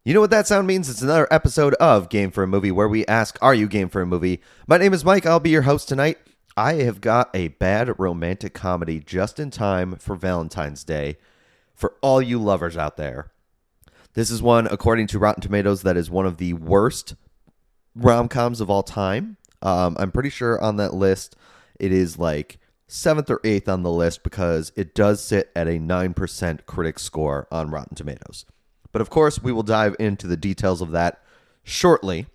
You know what that sound means? It's another episode of Game for a Movie where we ask, are you game for a movie? My name is Mike. I'll be your host tonight. I have got a bad romantic comedy just in time for Valentine's Day for all you lovers out there. This is one, according to Rotten Tomatoes, that is one of the worst rom-coms of all time. I'm pretty sure on that list it is like 7th or 8th on the list because it does sit at a 9% critic score on Rotten Tomatoes. But of course, we will dive into the details of that shortly.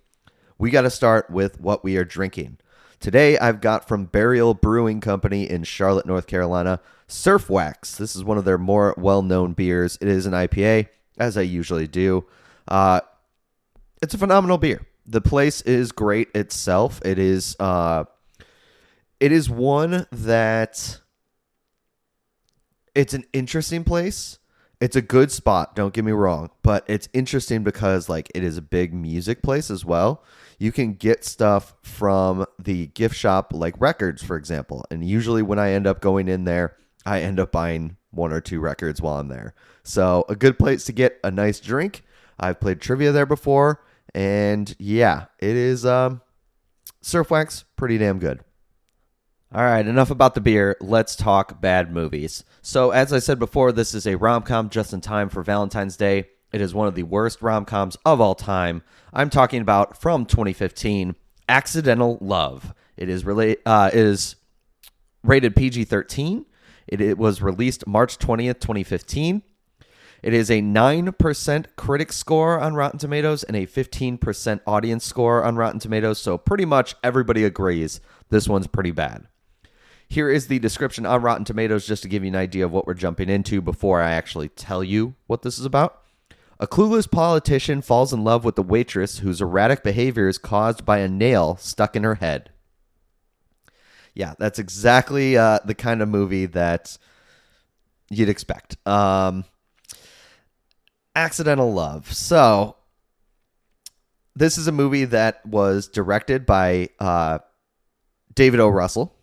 We got to start with what we are drinking. Today, I've got from Burial Brewing Company in Charlotte, North Carolina, Surf Wax. This is one of their more well-known beers. It is an IPA, as I usually do. It's a phenomenal beer. The place is great itself. It is one that it's an interesting place. It's a good spot, don't get me wrong, but it's interesting because it is a big music place as well. You can get stuff from the gift shop, like records, for example. And usually when I end up going in there, I end up buying 1 or 2 records while I'm there. So a good place to get a nice drink. I've played trivia there before, and yeah, it is Surf Wax, pretty damn good. All right, enough about the beer. Let's talk bad movies. So, as I said before, this is a rom-com just in time for Valentine's Day. It is one of the worst rom-coms of all time. I'm talking about from 2015, Accidental Love. It is rated PG-13. It was released March 20th, 2015. It is a 9% critic score on Rotten Tomatoes and a 15% audience score on Rotten Tomatoes. So pretty much everybody agrees this one's pretty bad. Here is the description on Rotten Tomatoes just to give you an idea of what we're jumping into before I actually tell you what this is about. A clueless politician falls in love with the waitress whose erratic behavior is caused by a nail stuck in her head. Yeah, that's exactly the kind of movie that you'd expect. Accidental Love. So, this is a movie that was directed by David O. Russell.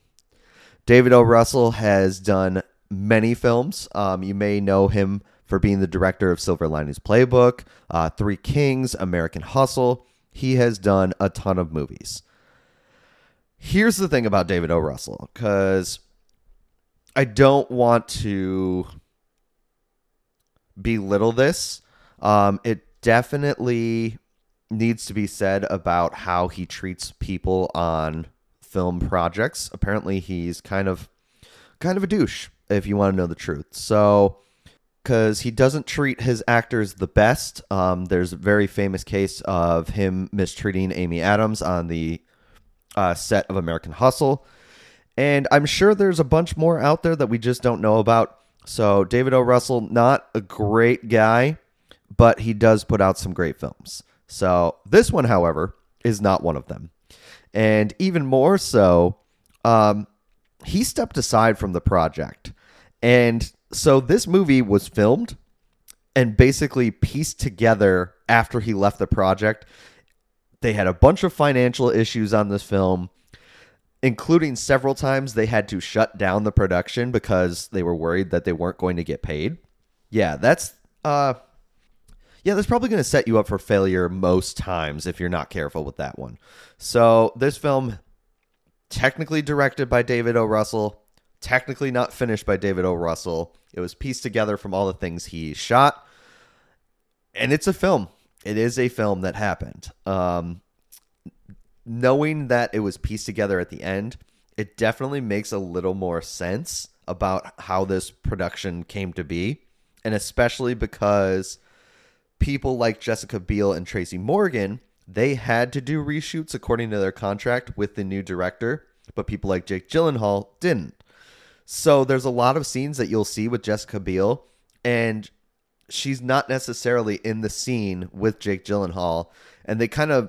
David O. Russell has done many films. You may know him for being the director of Silver Linings Playbook, Three Kings, American Hustle. He has done a ton of movies. Here's the thing about David O. Russell, because I don't want to belittle this. It definitely needs to be said about how he treats people on film projects. Apparently he's kind of a douche, if you want to know the truth. So, because he doesn't treat his actors the best. There's a very famous case of him mistreating Amy Adams on the set of American Hustle. And I'm sure there's a bunch more out there that we just don't know about. So David O. Russell, not a great guy, but he does put out some great films. So this one, however, is not one of them. And even more so, he stepped aside from the project. And so this movie was filmed and basically pieced together after he left the project. They had a bunch of financial issues on this film, including several times they had to shut down the production because they were worried that they weren't going to get paid. Yeah, that's probably going to set you up for failure most times if you're not careful with that one. So this film, technically directed by David O. Russell, technically not finished by David O. Russell. It was pieced together from all the things he shot. And it's a film. It is a film that happened. Knowing that it was pieced together at the end, it definitely makes a little more sense about how this production came to be. And especially because people like Jessica Biel and Tracy Morgan, they had to do reshoots according to their contract with the new director, but people like Jake Gyllenhaal didn't. So there's a lot of scenes that you'll see with Jessica Biel, and she's not necessarily in the scene with Jake Gyllenhaal, and they kind of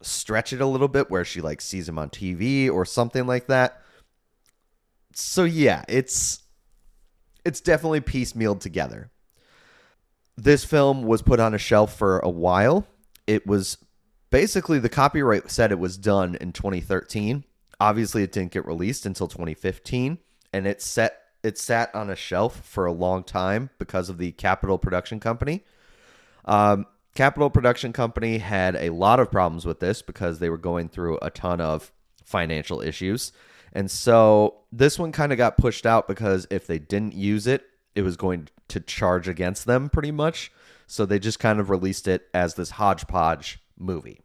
stretch it a little bit where she sees him on TV or something like that. So yeah, it's definitely piecemealed together. This film was put on a shelf for a while. It was basically, the copyright said it was done in 2013. Obviously, it didn't get released until 2015, and it sat on a shelf for a long time because of the Capitol Production Company. Capitol Production Company had a lot of problems with this because they were going through a ton of financial issues. And so this one kind of got pushed out because if they didn't use it, it was going to charge against them pretty much. So they just kind of released it as this hodgepodge movie.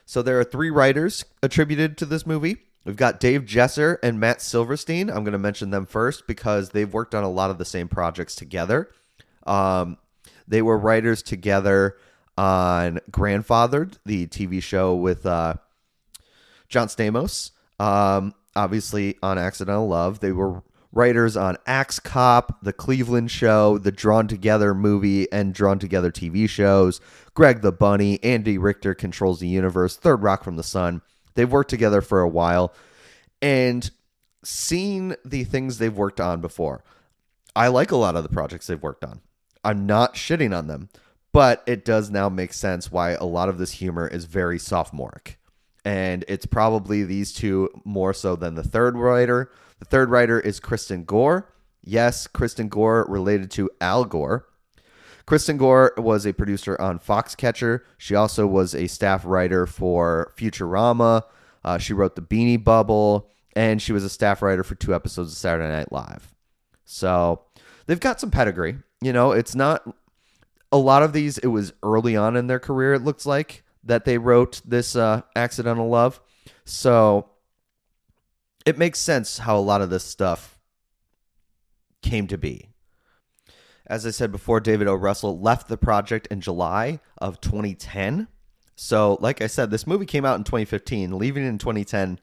So there are three writers attributed to this movie. We've got Dave Jesser and Matt Silverstein. I'm going to mention them first because they've worked on a lot of the same projects together. They were writers together on Grandfathered, the TV show with John Stamos. Obviously on Accidental Love. They were writers on Axe Cop, The Cleveland Show, the Drawn Together movie and Drawn Together TV shows, Greg the Bunny, Andy Richter Controls the Universe, Third Rock from the Sun. They've worked together for a while, and seeing the things they've worked on before, I like a lot of the projects they've worked on. I'm not shitting on them, but it does now make sense why a lot of this humor is very sophomoric. And it's probably these two more so than the third writer. The third writer is Kristen Gore. Yes, Kristen Gore related to Al Gore. Kristen Gore was a producer on Foxcatcher. She also was a staff writer for Futurama. She wrote The Beanie Bubble, and she was a staff writer for 2 episodes of Saturday Night Live. So they've got some pedigree. You know, it's not a lot of these. It was early on in their career, it looks like, that they wrote this Accidental Love. So it makes sense how a lot of this stuff came to be. As I said before, David O. Russell left the project in July of 2010. So, like I said, this movie came out in 2015. Leaving in 2010,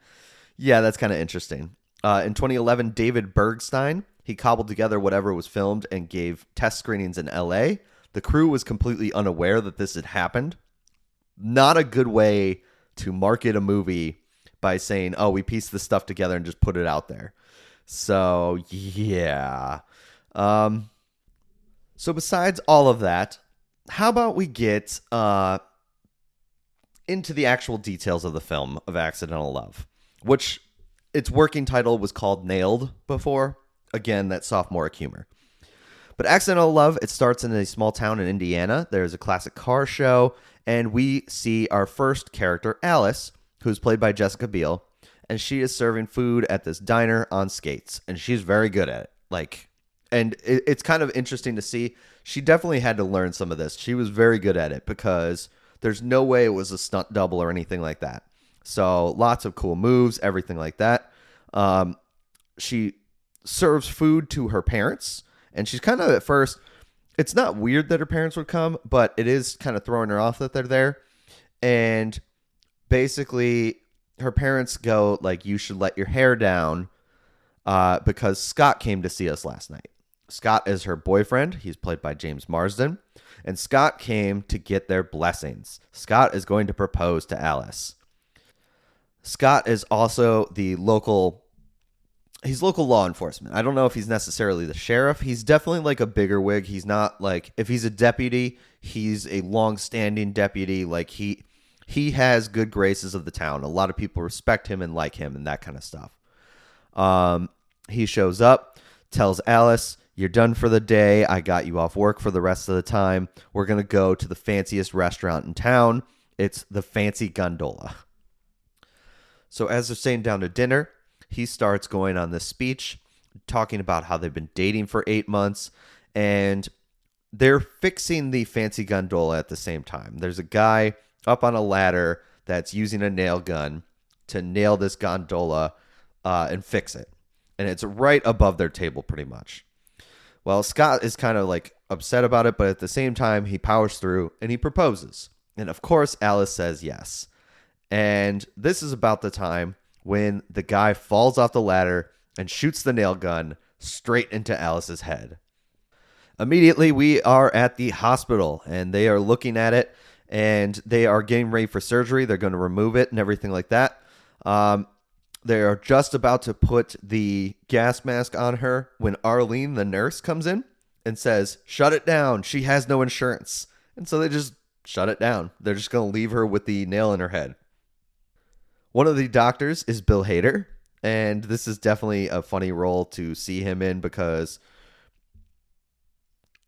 yeah, that's kind of interesting. In 2011, David Bergstein, he cobbled together whatever was filmed and gave test screenings in LA. The crew was completely unaware that this had happened. Not a good way to market a movie by saying, oh, we pieced this stuff together and just put it out there. So, yeah. So besides all of that, how about we get into the actual details of the film of Accidental Love, which its working title was called Nailed before. Again, that sophomoric humor. But Accidental Love, it starts in a small town in Indiana. There's a classic car show, and we see our first character, Alice, who's played by Jessica Biel, and she is serving food at this diner on skates, and she's very good at it. And it's kind of interesting to see. She definitely had to learn some of this. She was very good at it because there's no way it was a stunt double or anything like that. So lots of cool moves, everything like that. She serves food to her parents, and she's kind of at first, it's not weird that her parents would come, but it is kind of throwing her off that they're there. And basically her parents go like, you should let your hair down because Scott came to see us last night. Scott is her boyfriend. He's played by James Marsden. And Scott came to get their blessings. Scott is going to propose to Alice. Scott is also he's local law enforcement. I don't know if he's necessarily the sheriff. He's definitely like a bigger wig. He's not like, if he's a deputy, he's a long-standing deputy. Like he has good graces of the town. A lot of people respect him and like him and that kind of stuff. He shows up, tells Alice, you're done for the day. I got you off work for the rest of the time. We're going to go to the fanciest restaurant in town. It's the Fancy Gondola. So as they're sitting down to dinner, he starts going on this speech, talking about how they've been dating for 8 months, and they're fixing the Fancy Gondola at the same time. There's a guy up on a ladder that's using a nail gun to nail this gondola and fix it. And it's right above their table pretty much. Well, Scott is kind of like upset about it, but at the same time, he powers through and he proposes. And of course, Alice says yes. And this is about the time when the guy falls off the ladder and shoots the nail gun straight into Alice's head. Immediately, we are at the hospital and they are looking at it and they are getting ready for surgery. They're going to remove it and everything like that. They are just about to put the gas mask on her when Arlene, the nurse, comes in and says, shut it down. She has no insurance. And so they just shut it down. They're just going to leave her with the nail in her head. One of the doctors is Bill Hader. And this is definitely a funny role to see him in because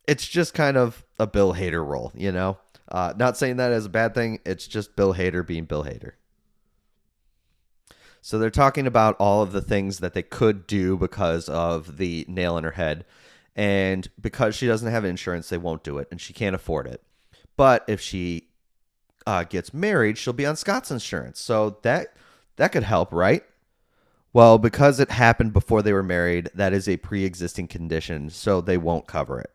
it's just kind of a Bill Hader role, you know? Not saying that as a bad thing. It's just Bill Hader being Bill Hader. So they're talking about all of the things that they could do because of the nail in her head. And because she doesn't have insurance, they won't do it. And she can't afford it. But if she gets married, she'll be on Scott's insurance. So that could help, right? Well, because it happened before they were married, that is a pre-existing condition, so they won't cover it.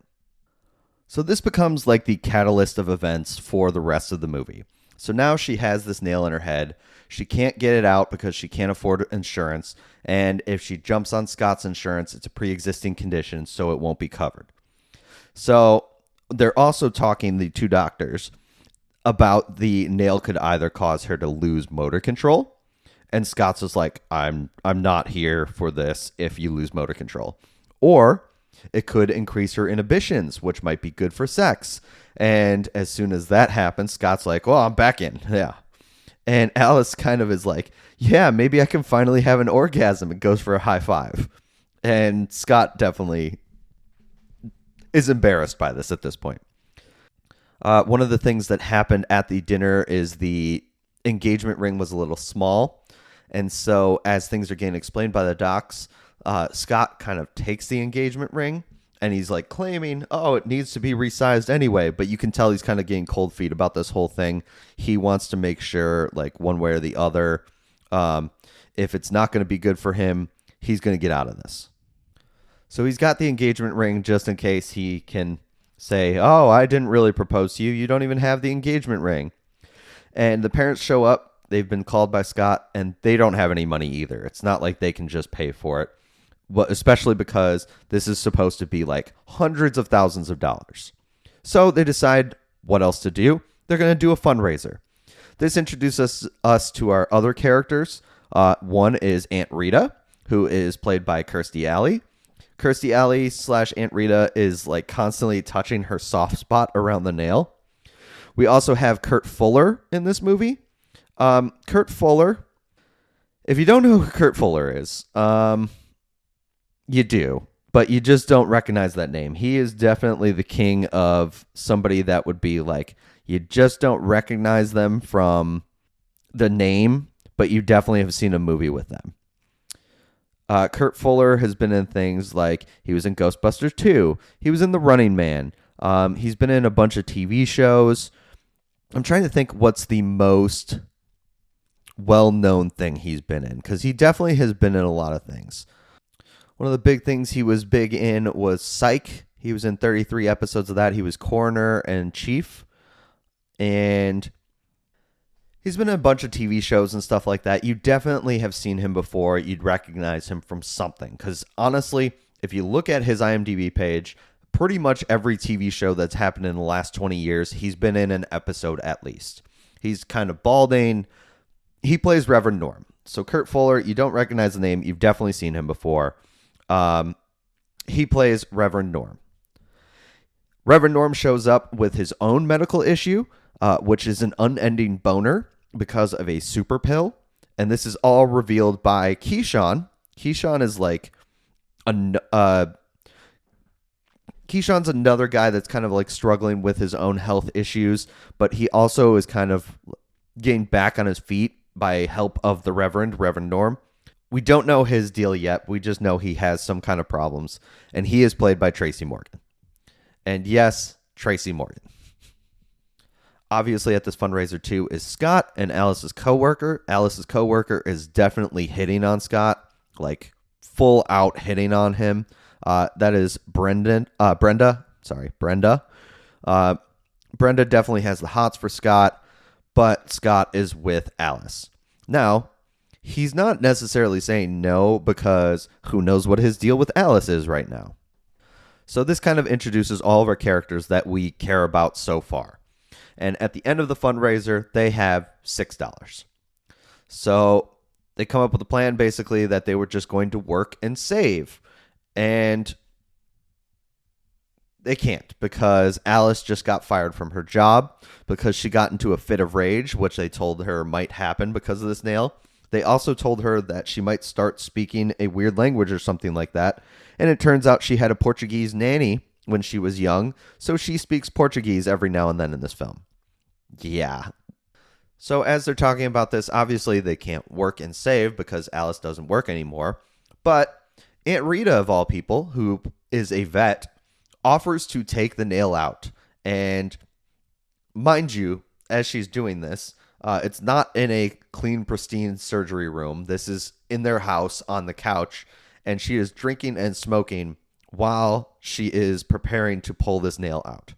So this becomes like the catalyst of events for the rest of the movie. So now she has this nail in her head. She can't get it out because she can't afford insurance. And if she jumps on Scott's insurance, it's a pre-existing condition, so it won't be covered. So they're also talking, the two doctors, about the nail could either cause her to lose motor control. And Scott's was like, I'm not here for this if you lose motor control. Or it could increase her inhibitions, which might be good for sex. And as soon as that happens, Scott's like, well, I'm back in. Yeah. And Alice kind of is like, yeah, maybe I can finally have an orgasm. It goes for a high five. And Scott definitely is embarrassed by this at this point. One of the things that happened at the dinner is the engagement ring was a little small. And so as things are getting explained by the docs, Scott kind of takes the engagement ring and he's like claiming, oh, it needs to be resized anyway. But you can tell he's kind of getting cold feet about this whole thing. He wants to make sure, like, one way or the other, if it's not going to be good for him, he's going to get out of this. So he's got the engagement ring just in case he can say, oh, I didn't really propose to you. You don't even have the engagement ring. And the parents show up. They've been called by Scott, and they don't have any money either. It's not like they can just pay for it, well, especially because this is supposed to be like hundreds of thousands of dollars. So they decide what else to do. They're going to do a fundraiser. This introduces us to our other characters. One is Aunt Rita, who is played by Kirstie Alley. Kirstie Alley / Aunt Rita is like constantly touching her soft spot around the nail. We also have Kurt Fuller in this movie. Kurt Fuller, if you don't know who Kurt Fuller is, you do, but you just don't recognize that name. He is definitely the king of somebody that would be like, you just don't recognize them from the name, but you definitely have seen a movie with them. Kurt Fuller has been in things like he was in Ghostbusters 2. He was in The Running Man. He's been in a bunch of TV shows. I'm trying to think what's the most well-known thing he's been in, because he definitely has been in a lot of things. One of the big things he was big in was Psych. He was in 33 episodes of that. He was coroner and chief. And he's been in a bunch of TV shows and stuff like that. You definitely have seen him before. You'd recognize him from something. Because honestly, if you look at his IMDb page, pretty much every TV show that's happened in the last 20 years, he's been in an episode at least. He's kind of balding. He plays Reverend Norm. So Kurt Fuller, you don't recognize the name. You've definitely seen him before. He plays Reverend Norm. Reverend Norm shows up with his own medical issue, which is an unending boner because of a super pill. And this is all revealed by Keyshawn. Keyshawn is like Keyshawn's another guy that's kind of like struggling with his own health issues, but he also is kind of getting back on his feet by help of the Reverend Norm. We don't know his deal yet. We just know he has some kind of problems, and he is played by Tracy Morgan. And yes, Tracy Morgan. Obviously, at this fundraiser too is Scott and Alice's coworker. Alice's coworker is definitely hitting on Scott, like full out hitting on him. That is Brenda. Brenda definitely has the hots for Scott, but Scott is with Alice. Now, he's not necessarily saying no because who knows what his deal with Alice is right now. So this kind of introduces all of our characters that we care about so far. And at the end of the fundraiser, they have $6. So they come up with a plan basically that they were just going to work and save. And they can't because Alice just got fired from her job because she got into a fit of rage, which they told her might happen because of this nail. They also told her that she might start speaking a weird language or something like that. And it turns out she had a Portuguese nanny when she was young, so she speaks Portuguese every now and then in this film. Yeah. So as they're talking about this, obviously they can't work and save because Alice doesn't work anymore. But Aunt Rita, of all people, who is a vet, offers to take the nail out. And mind you, as she's doing this, it's not in a clean, pristine surgery room. This is in their house on the couch, and she is drinking and smoking while she is preparing to pull this nail out.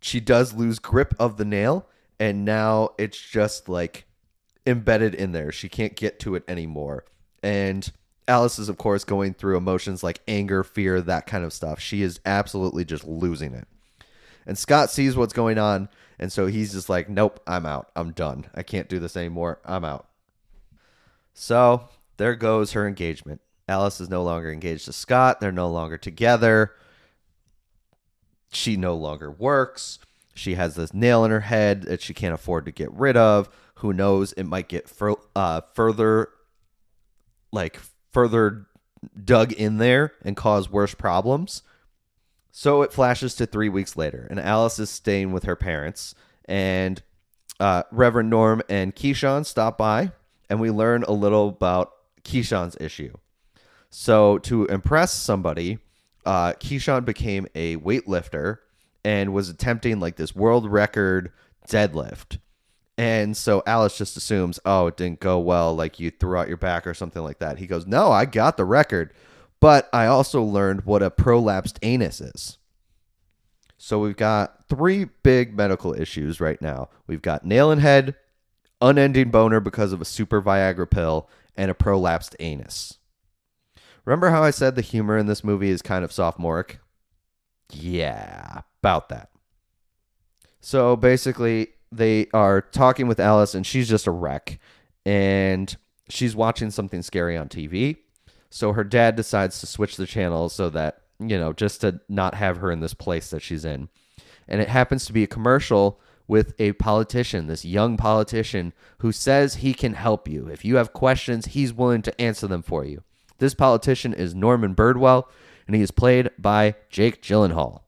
She does lose grip of the nail, and now it's just like embedded in there. She can't get to it anymore. And Alice is, of course, going through emotions like anger, fear, that kind of stuff. She is absolutely just losing it. And Scott sees what's going on, and so he's just like, nope, I'm out. I'm done. I can't do this anymore. I'm out. So there goes her engagement. Alice is no longer engaged to Scott. They're no longer together. She no longer works. She has this nail in her head that she can't afford to get rid of. Who knows? It might get further dug in there and cause worse problems. So it flashes to 3 weeks later, and Alice is staying with her parents, and Reverend Norm and Keyshawn stop by, and we learn a little about Keyshawn's issue. So to impress somebody, Keyshawn became a weightlifter and was attempting like this world record deadlift. And so Alice just assumes, oh, it didn't go well, like you threw out your back or something like that. He goes, no, I got the record, but I also learned what a prolapsed anus is. So we've got 3 big medical issues right now. We've got nail in head, unending boner because of a super Viagra pill, and a prolapsed anus. Remember how I said the humor in this movie is kind of sophomoric? Yeah, about that. So basically, they are talking with Alice, and she's just a wreck. And she's watching something scary on TV. So her dad decides to switch the channel so that, just to not have her in this place that she's in. And it happens to be a commercial with a politician, this young politician, who says he can help you. If you have questions, he's willing to answer them for you. This politician is Norman Birdwell, and he is played by Jake Gyllenhaal.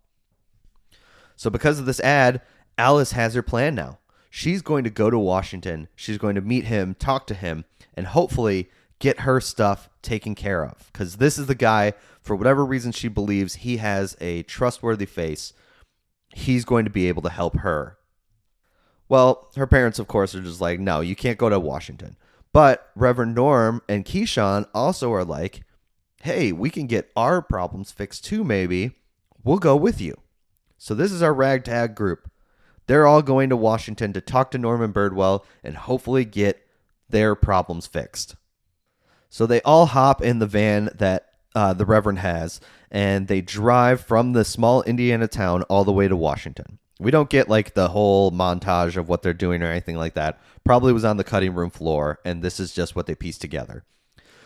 So because of this ad, Alice has her plan now. She's going to go to Washington. She's going to meet him, talk to him, and hopefully get her stuff taken care of. Because this is the guy, for whatever reason she believes he has a trustworthy face, he's going to be able to help her. Well, her parents, of course, are just like, no, you can't go to Washington. But Reverend Norm and Keyshawn also are like, hey, we can get our problems fixed too, maybe. We'll go with you. So this is our ragtag group. They're all going to Washington to talk to Norman Birdwell and hopefully get their problems fixed. So they all hop in the van that the Reverend has, and they drive from the small Indiana town all the way to Washington. We don't get like the whole montage of what they're doing or anything like that. Probably was on the cutting room floor, and this is just what they pieced together.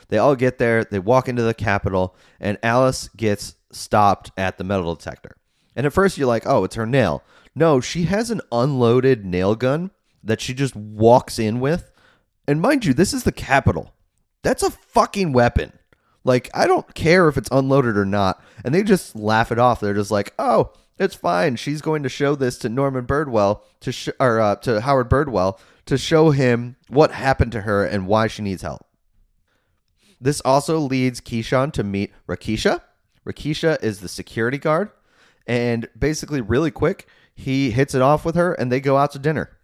They all get there, they walk into the Capitol, and Alice gets stopped at the metal detector. And at first you're like, oh, it's her nail. No, she has an unloaded nail gun that she just walks in with. And mind you, this is the Capitol. That's a fucking weapon. Like, I don't care if it's unloaded or not. And they just laugh it off. They're just like, oh, it's fine. She's going to show this to Norman Birdwell, to Howard Birdwell, to show him what happened to her and why she needs help. This also leads Keyshawn to meet Rakisha. Rakisha is the security guard. And basically, really quick, he hits it off with her, and they go out to dinner.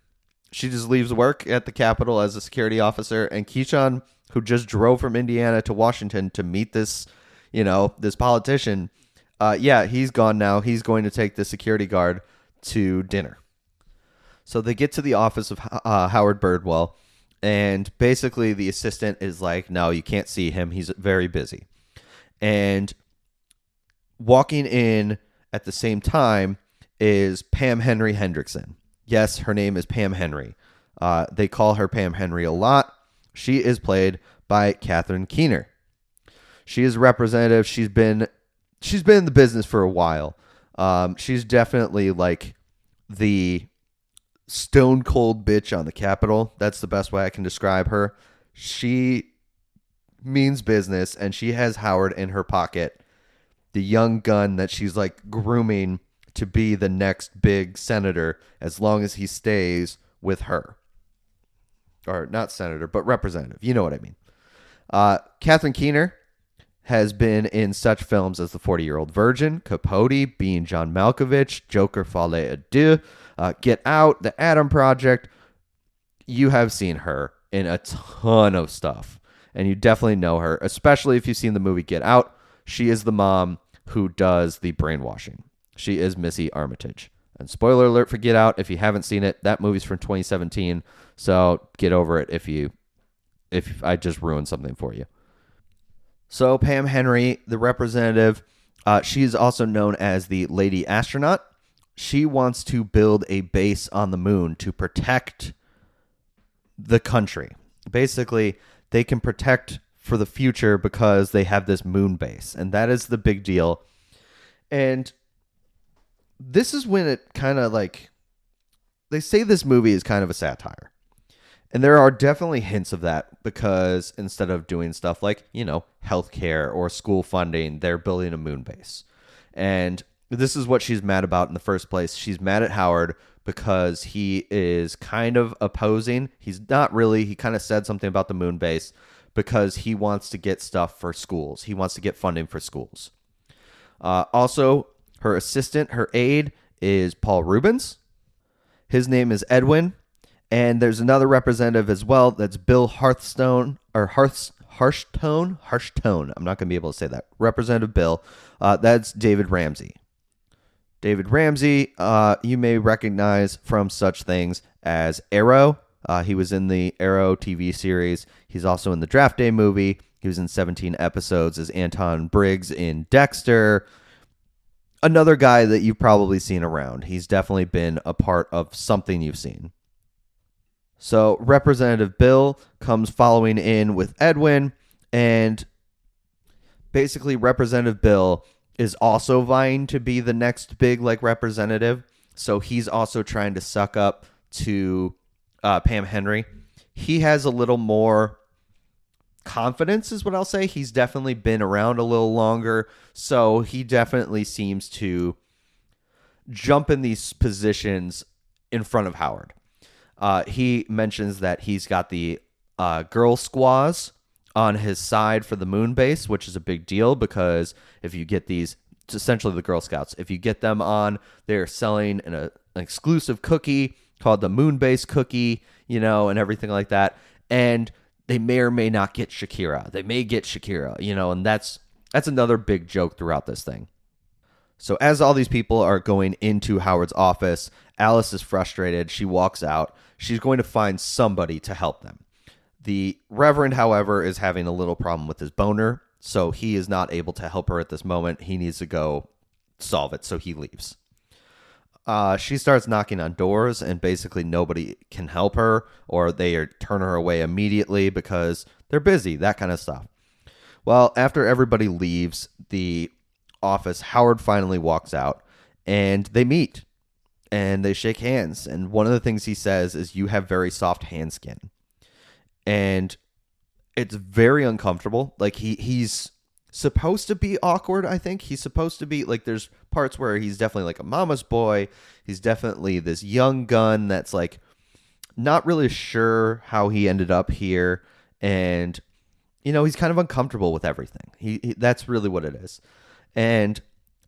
She just leaves work at the Capitol as a security officer, and Keyshawn, who just drove from Indiana to Washington to meet this, this politician, he's gone now. He's going to take the security guard to dinner. So they get to the office of Howard Birdwell, and basically the assistant is like, no, you can't see him. He's very busy. And walking in at the same time is Pam Henry Hendrickson. Yes, her name is Pam Henry. They call her Pam Henry a lot. She is played by Catherine Keener. She is a representative. She's been in the business for a while. She's definitely like the stone cold bitch on the Capitol. That's the best way I can describe her. She means business, and she has Howard in her pocket, the young gun that she's like grooming to be the next big senator as long as he stays with her. Or not senator, but representative. You know what I mean. Catherine Keener has been in such films as The 40-Year-Old Virgin, Capote, Being John Malkovich, Joker Folie à Deux, Get Out, The Adam Project. You have seen her in a ton of stuff, and you definitely know her, especially if you've seen the movie Get Out. She is the mom who does the brainwashing. She is Missy Armitage. And spoiler alert for Get Out, if you haven't seen it, that movie's from 2017, so get over it if I just ruined something for you. So Pam Henry, the representative, she is also known as the Lady Astronaut. She wants to build a base on the moon to protect the country. Basically, they can protect for the future because they have this moon base, and that is the big deal. And this is when it kind of like, they say this movie is kind of a satire. And there are definitely hints of that because instead of doing stuff like, healthcare or school funding, they're building a moon base. And this is what she's mad about in the first place. She's mad at Howard because he is kind of opposing. He's not really. He kind of said something about the moon base because he wants to get stuff for schools. He wants to get funding for schools. Also, her assistant, her aide, is Paul Rubens. His name is Edwin. And there's another representative as well. That's Bill Harshstone. I'm not going to be able to say that. Representative Bill. That's David Ramsey. David Ramsey, you may recognize from such things as Arrow. He was in the Arrow TV series. He's also in the Draft Day movie. He was in 17 episodes as Anton Briggs in Dexter. Another guy that you've probably seen around. He's definitely been a part of something you've seen. So Representative Bill comes following in with Edwin, and basically Representative Bill is also vying to be the next big representative. So he's also trying to suck up to Pam Henry. He has a little more confidence is what I'll say. He's definitely been around a little longer, so he definitely seems to jump in these positions in front of Howard. He mentions that he's got the girl squaws on his side for the moon base, which is a big deal because if you get these, it's essentially the Girl Scouts, if you get them on, they're selling an exclusive cookie called the moon base cookie, and everything like that. And they may or may not get Shakira. They may get Shakira, and that's another big joke throughout this thing. So as all these people are going into Howard's office, Alice is frustrated. She walks out. She's going to find somebody to help them. The Reverend, however, is having a little problem with his boner, so he is not able to help her at this moment. He needs to go solve it, so he leaves. She starts knocking on doors, and basically nobody can help her, or they turn her away immediately because they're busy, that kind of stuff. Well, after everybody leaves the office, Howard finally walks out, and they meet. And they shake hands. And one of the things he says is, "You have very soft hand skin." And it's very uncomfortable. He's supposed to be awkward, I think. He's supposed to be there's parts where he's definitely a mama's boy. He's definitely this young gun that's not really sure how he ended up here. And, he's kind of uncomfortable with everything. That's really what it is. And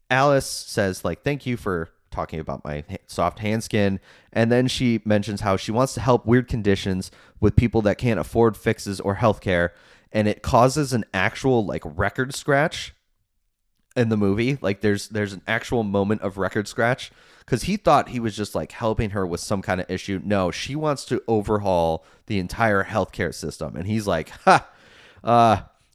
Alice says, "Thank you for talking about my soft hand skin." And then she mentions how she wants to help weird conditions with people that can't afford fixes or healthcare. And it causes an actual record scratch in the movie. There's an actual moment of record scratch because he thought he was just helping her with some kind of issue. No, she wants to overhaul the entire healthcare system. And he's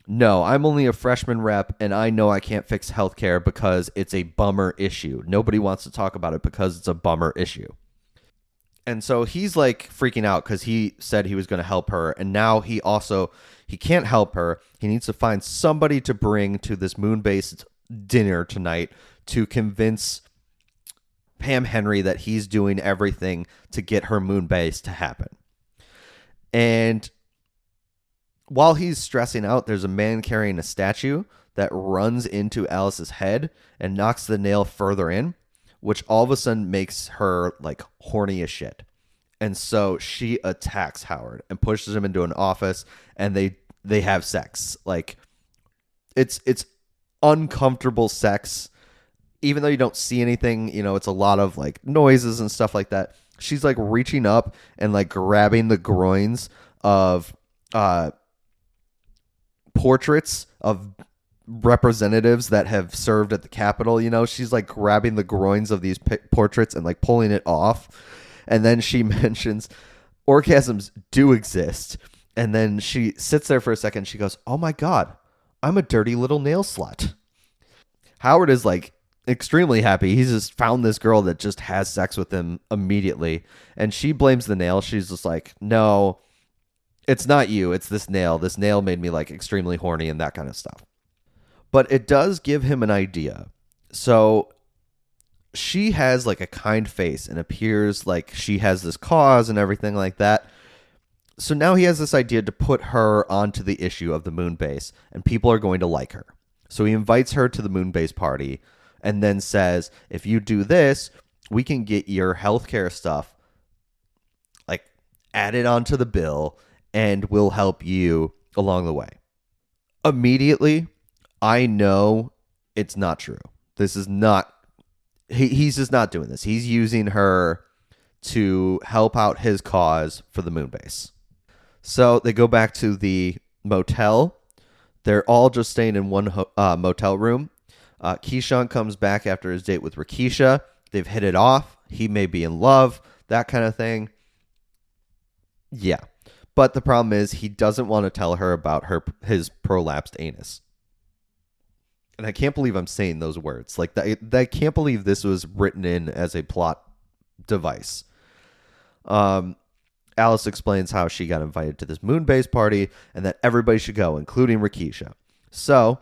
no, I'm only a freshman rep, and I know I can't fix healthcare because it's a bummer issue. Nobody wants to talk about it because it's a bummer issue. And so he's freaking out because he said he was going to help her, and now he can't help her. He needs to find somebody to bring to this moon-based dinner tonight to convince Pam Henry that he's doing everything to get her moon base to happen. And while he's stressing out, there's a man carrying a statue that runs into Alice's head and knocks the nail further in. which all of a sudden makes her like horny as shit. And so she attacks Howard and pushes him into an office, and they have sex. Like it's uncomfortable sex, even though you don't see anything. It's a lot of like noises and stuff like that. She's like reaching up and like grabbing the groins of portraits of representatives that have served at the Capitol. She's like grabbing the groins of these portraits and like pulling it off. And then she mentions orgasms do exist. And then she sits there for a second. She goes, "Oh my God, I'm a dirty little nail slut." Howard is like extremely happy. He's just found this girl that just has sex with him immediately. And she blames the nail. She's just like, "No, it's not you. It's this nail. This nail made me like extremely horny," and that kind of stuff. But it does give him an idea. So she has like a kind face and appears like she has this cause and everything like that. So now he has this idea to put her onto the issue of the moon base, and people are going to like her. So he invites her to the moon base party and then says, "If you do this, we can get your healthcare stuff like added onto the bill, and we'll help you along the way." Immediately, I know it's not true. This is not, he's just not doing this. He's using her to help out his cause for the moon base. So they go back to the motel. They're all just staying in one motel room. Keyshawn comes back after his date with Rakisha. They've hit it off. He may be in love, that kind of thing. Yeah. But the problem is he doesn't want to tell her about his prolapsed anus. And I can't believe I'm saying those words. Like, I can't believe this was written in as a plot device. Alice explains how she got invited to this moon base party and that everybody should go, including Rakisha. So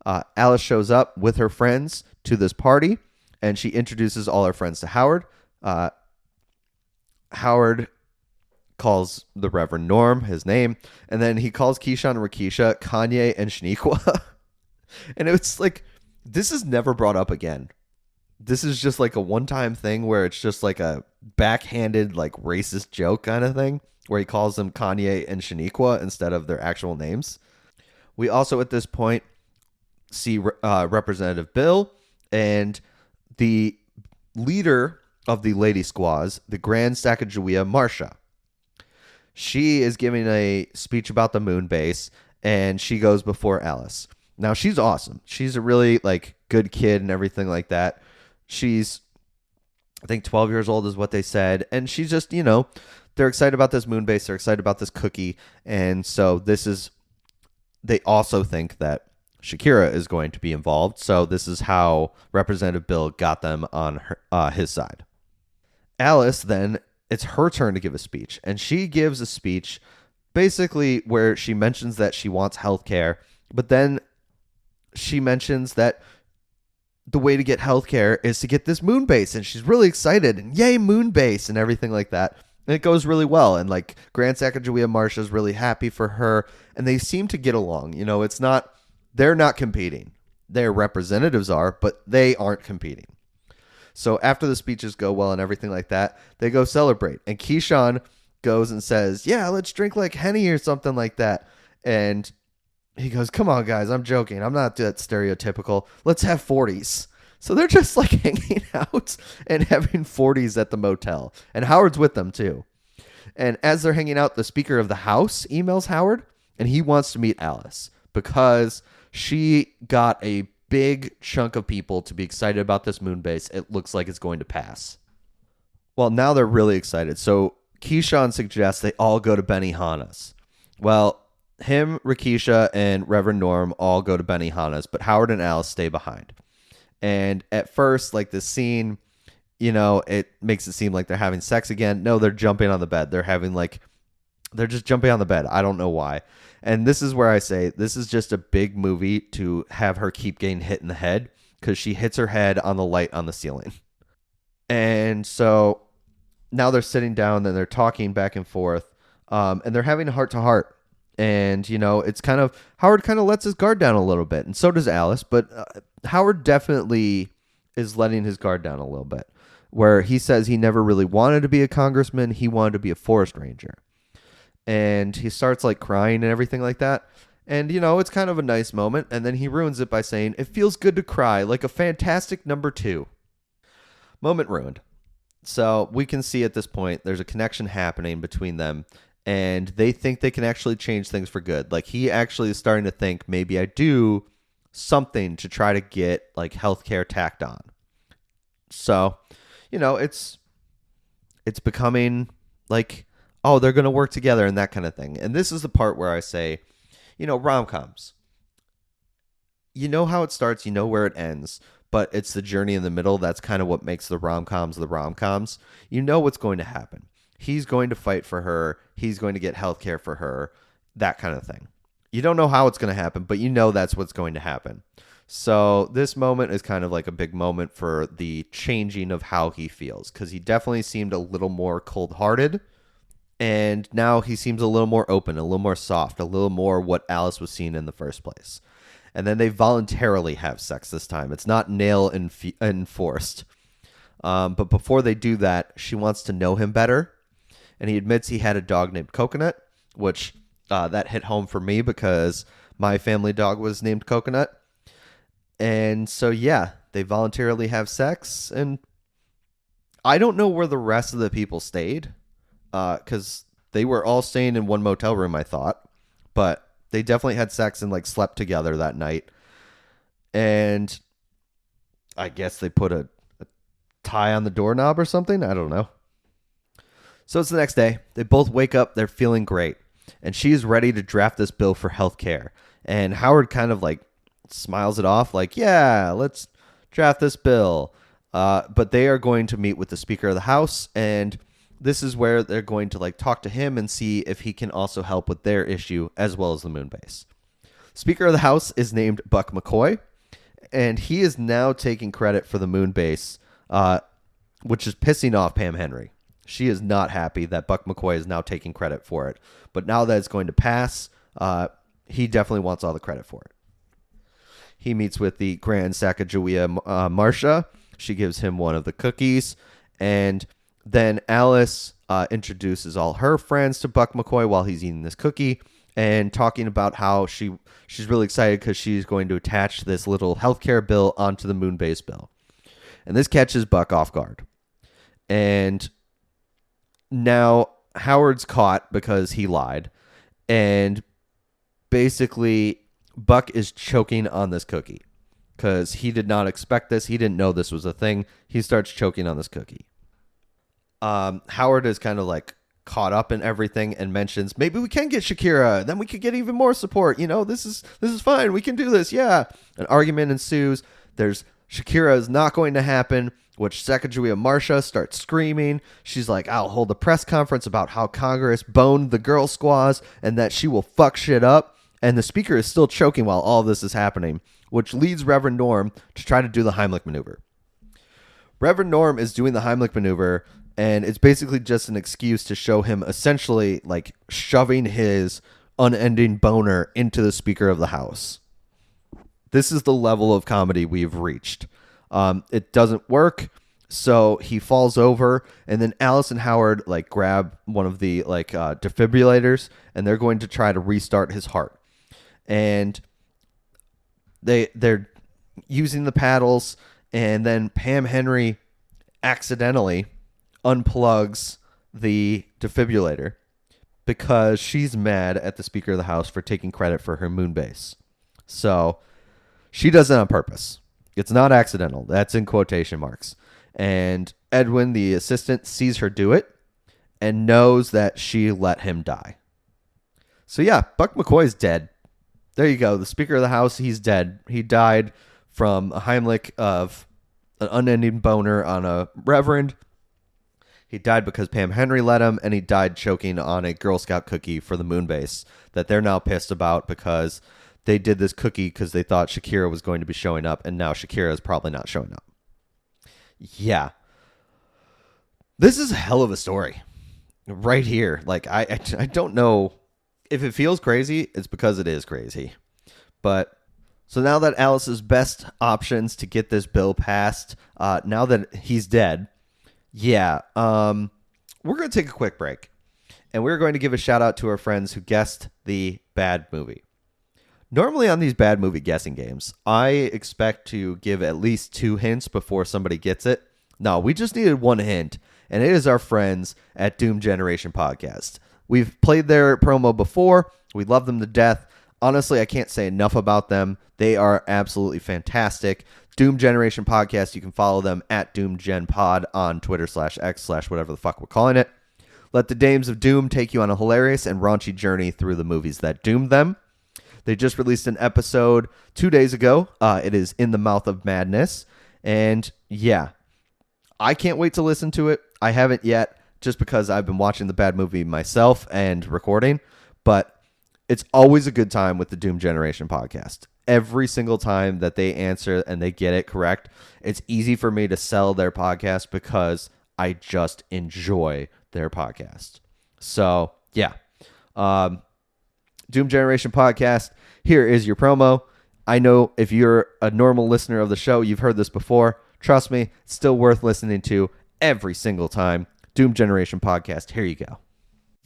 Alice shows up with her friends to this party, and she introduces all her friends to Howard. Howard calls the Reverend Norm his name, and then he calls Keyshawn and Rakisha Kanye and Shaniqua. And it's like, this is never brought up again. This is just like a one-time thing where it's just like a backhanded, like racist joke kind of thing where he calls them Kanye and Shaniqua instead of their actual names. We also at this point see Representative Bill and the leader of the Lady Squaws, the Grand Sacagawea, Marsha. She is giving a speech about the moon base, and she goes before Alice. Now, she's awesome. She's a really like good kid and everything like that. She's, I think, 12 years old is what they said. And she's just, they're excited about this moon base. They're excited about this cookie. And so they also think that Shakira is going to be involved. So this is how Representative Bill got them on his side. Alice, then, it's her turn to give a speech. And she gives a speech basically where she mentions that she wants health care. But then she mentions that the way to get healthcare is to get this moon base, and she's really excited and yay, moon base and everything like that. And it goes really well. And like Grand Sacagawea Marsha's really happy for her, and they seem to get along. They're not competing. Their representatives are, but they aren't competing. So after the speeches go well and everything like that, they go celebrate. And Keyshawn goes and says, "Yeah, let's drink like Henny or something like that." And he goes, "Come on, guys, I'm joking. I'm not that stereotypical. Let's have 40s. So they're just like hanging out and having 40s at the motel. And Howard's with them too. And as they're hanging out, the Speaker of the House emails Howard, and he wants to meet Alice because she got a big chunk of people to be excited about this moon base. It looks like it's going to pass. Well, now they're really excited. So Keyshawn suggests they all go to Benihana's. Well, him, Rakisha, and Reverend Norm all go to Benihana's, but Howard and Alice stay behind. And at first, like this scene, it makes it seem like they're having sex again. No, they're jumping on the bed. They're just jumping on the bed. I don't know why. And this is where I say this is just a big movie to have her keep getting hit in the head because she hits her head on the light on the ceiling. And so now they're sitting down and they're talking back and forth, and they're having a heart-to-heart. And, it's kind of, Howard kind of lets his guard down a little bit, and so does Alice, but Howard definitely is letting his guard down a little bit, where he says he never really wanted to be a congressman. He wanted to be a forest ranger. And he starts like crying and everything like that. And, it's kind of a nice moment. And then he ruins it by saying, "It feels good to cry, like a fantastic number two." Moment ruined. So we can see at this point there's a connection happening between them, and they think they can actually change things for good. Like, he actually is starting to think, maybe I do something to try to get like healthcare tacked on. So, it's becoming like, oh, they're going to work together and that kind of thing. And this is the part where I say, rom-coms. You know how it starts, you know where it ends, but it's the journey in the middle. That's kind of what makes the rom-coms the rom-coms. You know what's going to happen. He's going to fight for her. He's going to get health care for her, that kind of thing. You don't know how it's going to happen, but you know that's what's going to happen. So this moment is kind of like a big moment for the changing of how he feels, because he definitely seemed a little more cold-hearted. And now he seems a little more open, a little more soft, a little more what Alice was seeing in the first place. And then they voluntarily have sex this time. It's not enforced. But before they do that, she wants to know him better. And he admits he had a dog named Coconut, which that hit home for me because my family dog was named Coconut. And so, yeah, they voluntarily have sex. And I don't know where the rest of the people stayed, because they were all staying in one motel room, I thought. But they definitely had sex and like slept together that night. And I guess they put a tie on the doorknob or something. I don't know. So it's the next day. They both wake up. They're feeling great. And she's ready to draft this bill for health care. And Howard kind of like smiles it off like, yeah, let's draft this bill. But they are going to meet with the Speaker of the House. And this is where they're going to like talk to him and see if he can also help with their issue as well as the moon base. Speaker of the House is named Buck McCoy, and he is now taking credit for the moon base, which is pissing off Pam Henry. She is not happy that Buck McCoy is now taking credit for it. But now that it's going to pass, he definitely wants all the credit for it. He meets with the Grand Sacagawea Marcia. She gives him one of the cookies, and then Alice introduces all her friends to Buck McCoy while he's eating this cookie and talking about how she's really excited because she's going to attach this little healthcare bill onto the moon base bill. And this catches Buck off guard. And now Howard's caught because he lied. And basically, Buck is choking on this cookie because he did not expect this. He didn't know this was a thing. He starts choking on this cookie. Howard is kind of like caught up in everything and mentions, maybe we can get Shakira, then we could get even more support. This is fine. We can do this. Yeah. An argument ensues. Shakira is not going to happen, which Sacagawea Marcia starts screaming. She's like, I'll hold a press conference about how Congress boned the girl squaws and that she will fuck shit up. And the speaker is still choking while all this is happening, which leads Reverend Norm to try to do the Heimlich maneuver. Reverend Norm is doing the Heimlich maneuver, and it's basically just an excuse to show him essentially like shoving his unending boner into the Speaker of the House. This is the level of comedy we've reached. It doesn't work, so he falls over, and then Alice and Howard like grab one of the like defibrillators, and they're going to try to restart his heart. And they're using the paddles, and then Pam Henry accidentally unplugs the defibrillator because she's mad at the Speaker of the House for taking credit for her moon base. So she does it on purpose. It's not accidental. That's in quotation marks. And Edwin, the assistant, sees her do it and knows that she let him die. So yeah, Buck McCoy's dead. There you go. The Speaker of the House, he's dead. He died from a Heimlich of an unending boner on a reverend. He died because Pam Henry let him, and he died choking on a Girl Scout cookie for the moon base that they're now pissed about because they did this cookie because they thought Shakira was going to be showing up, and now Shakira is probably not showing up. Yeah. This is a hell of a story right here. Like, I don't know if it feels crazy. It's because it is crazy. But So now that Alice's best options to get this bill passed, now that he's dead, we're going to take a quick break. And we're going to give a shout out to our friends who guessed the bad movie. Normally on these bad movie guessing games, I expect to give at least 2 hints before somebody gets it. No, we just needed 1 hint, and it is our friends at Doom Generation Podcast. We've played their promo before. We love them to death. Honestly, I can't say enough about them. They are absolutely fantastic. Doom Generation Podcast, you can follow them at DoomGenPod on Twitter/X/whatever the fuck we're calling it. Let the Dames of Doom take you on a hilarious and raunchy journey through the movies that doomed them. They just released an episode 2 days ago. It is In the Mouth of Madness. And yeah, I can't wait to listen to it. I haven't yet just because I've been watching the bad movie myself and recording. But it's always a good time with the Doom Generation Podcast. Every single time that they answer and they get it correct, it's easy for me to sell their podcast because I just enjoy their podcast. So, yeah. Doom Generation Podcast, here is your promo. I know if you're a normal listener of the show, you've heard this before. Trust me, it's still worth listening to every single time. Doom Generation Podcast, here you go.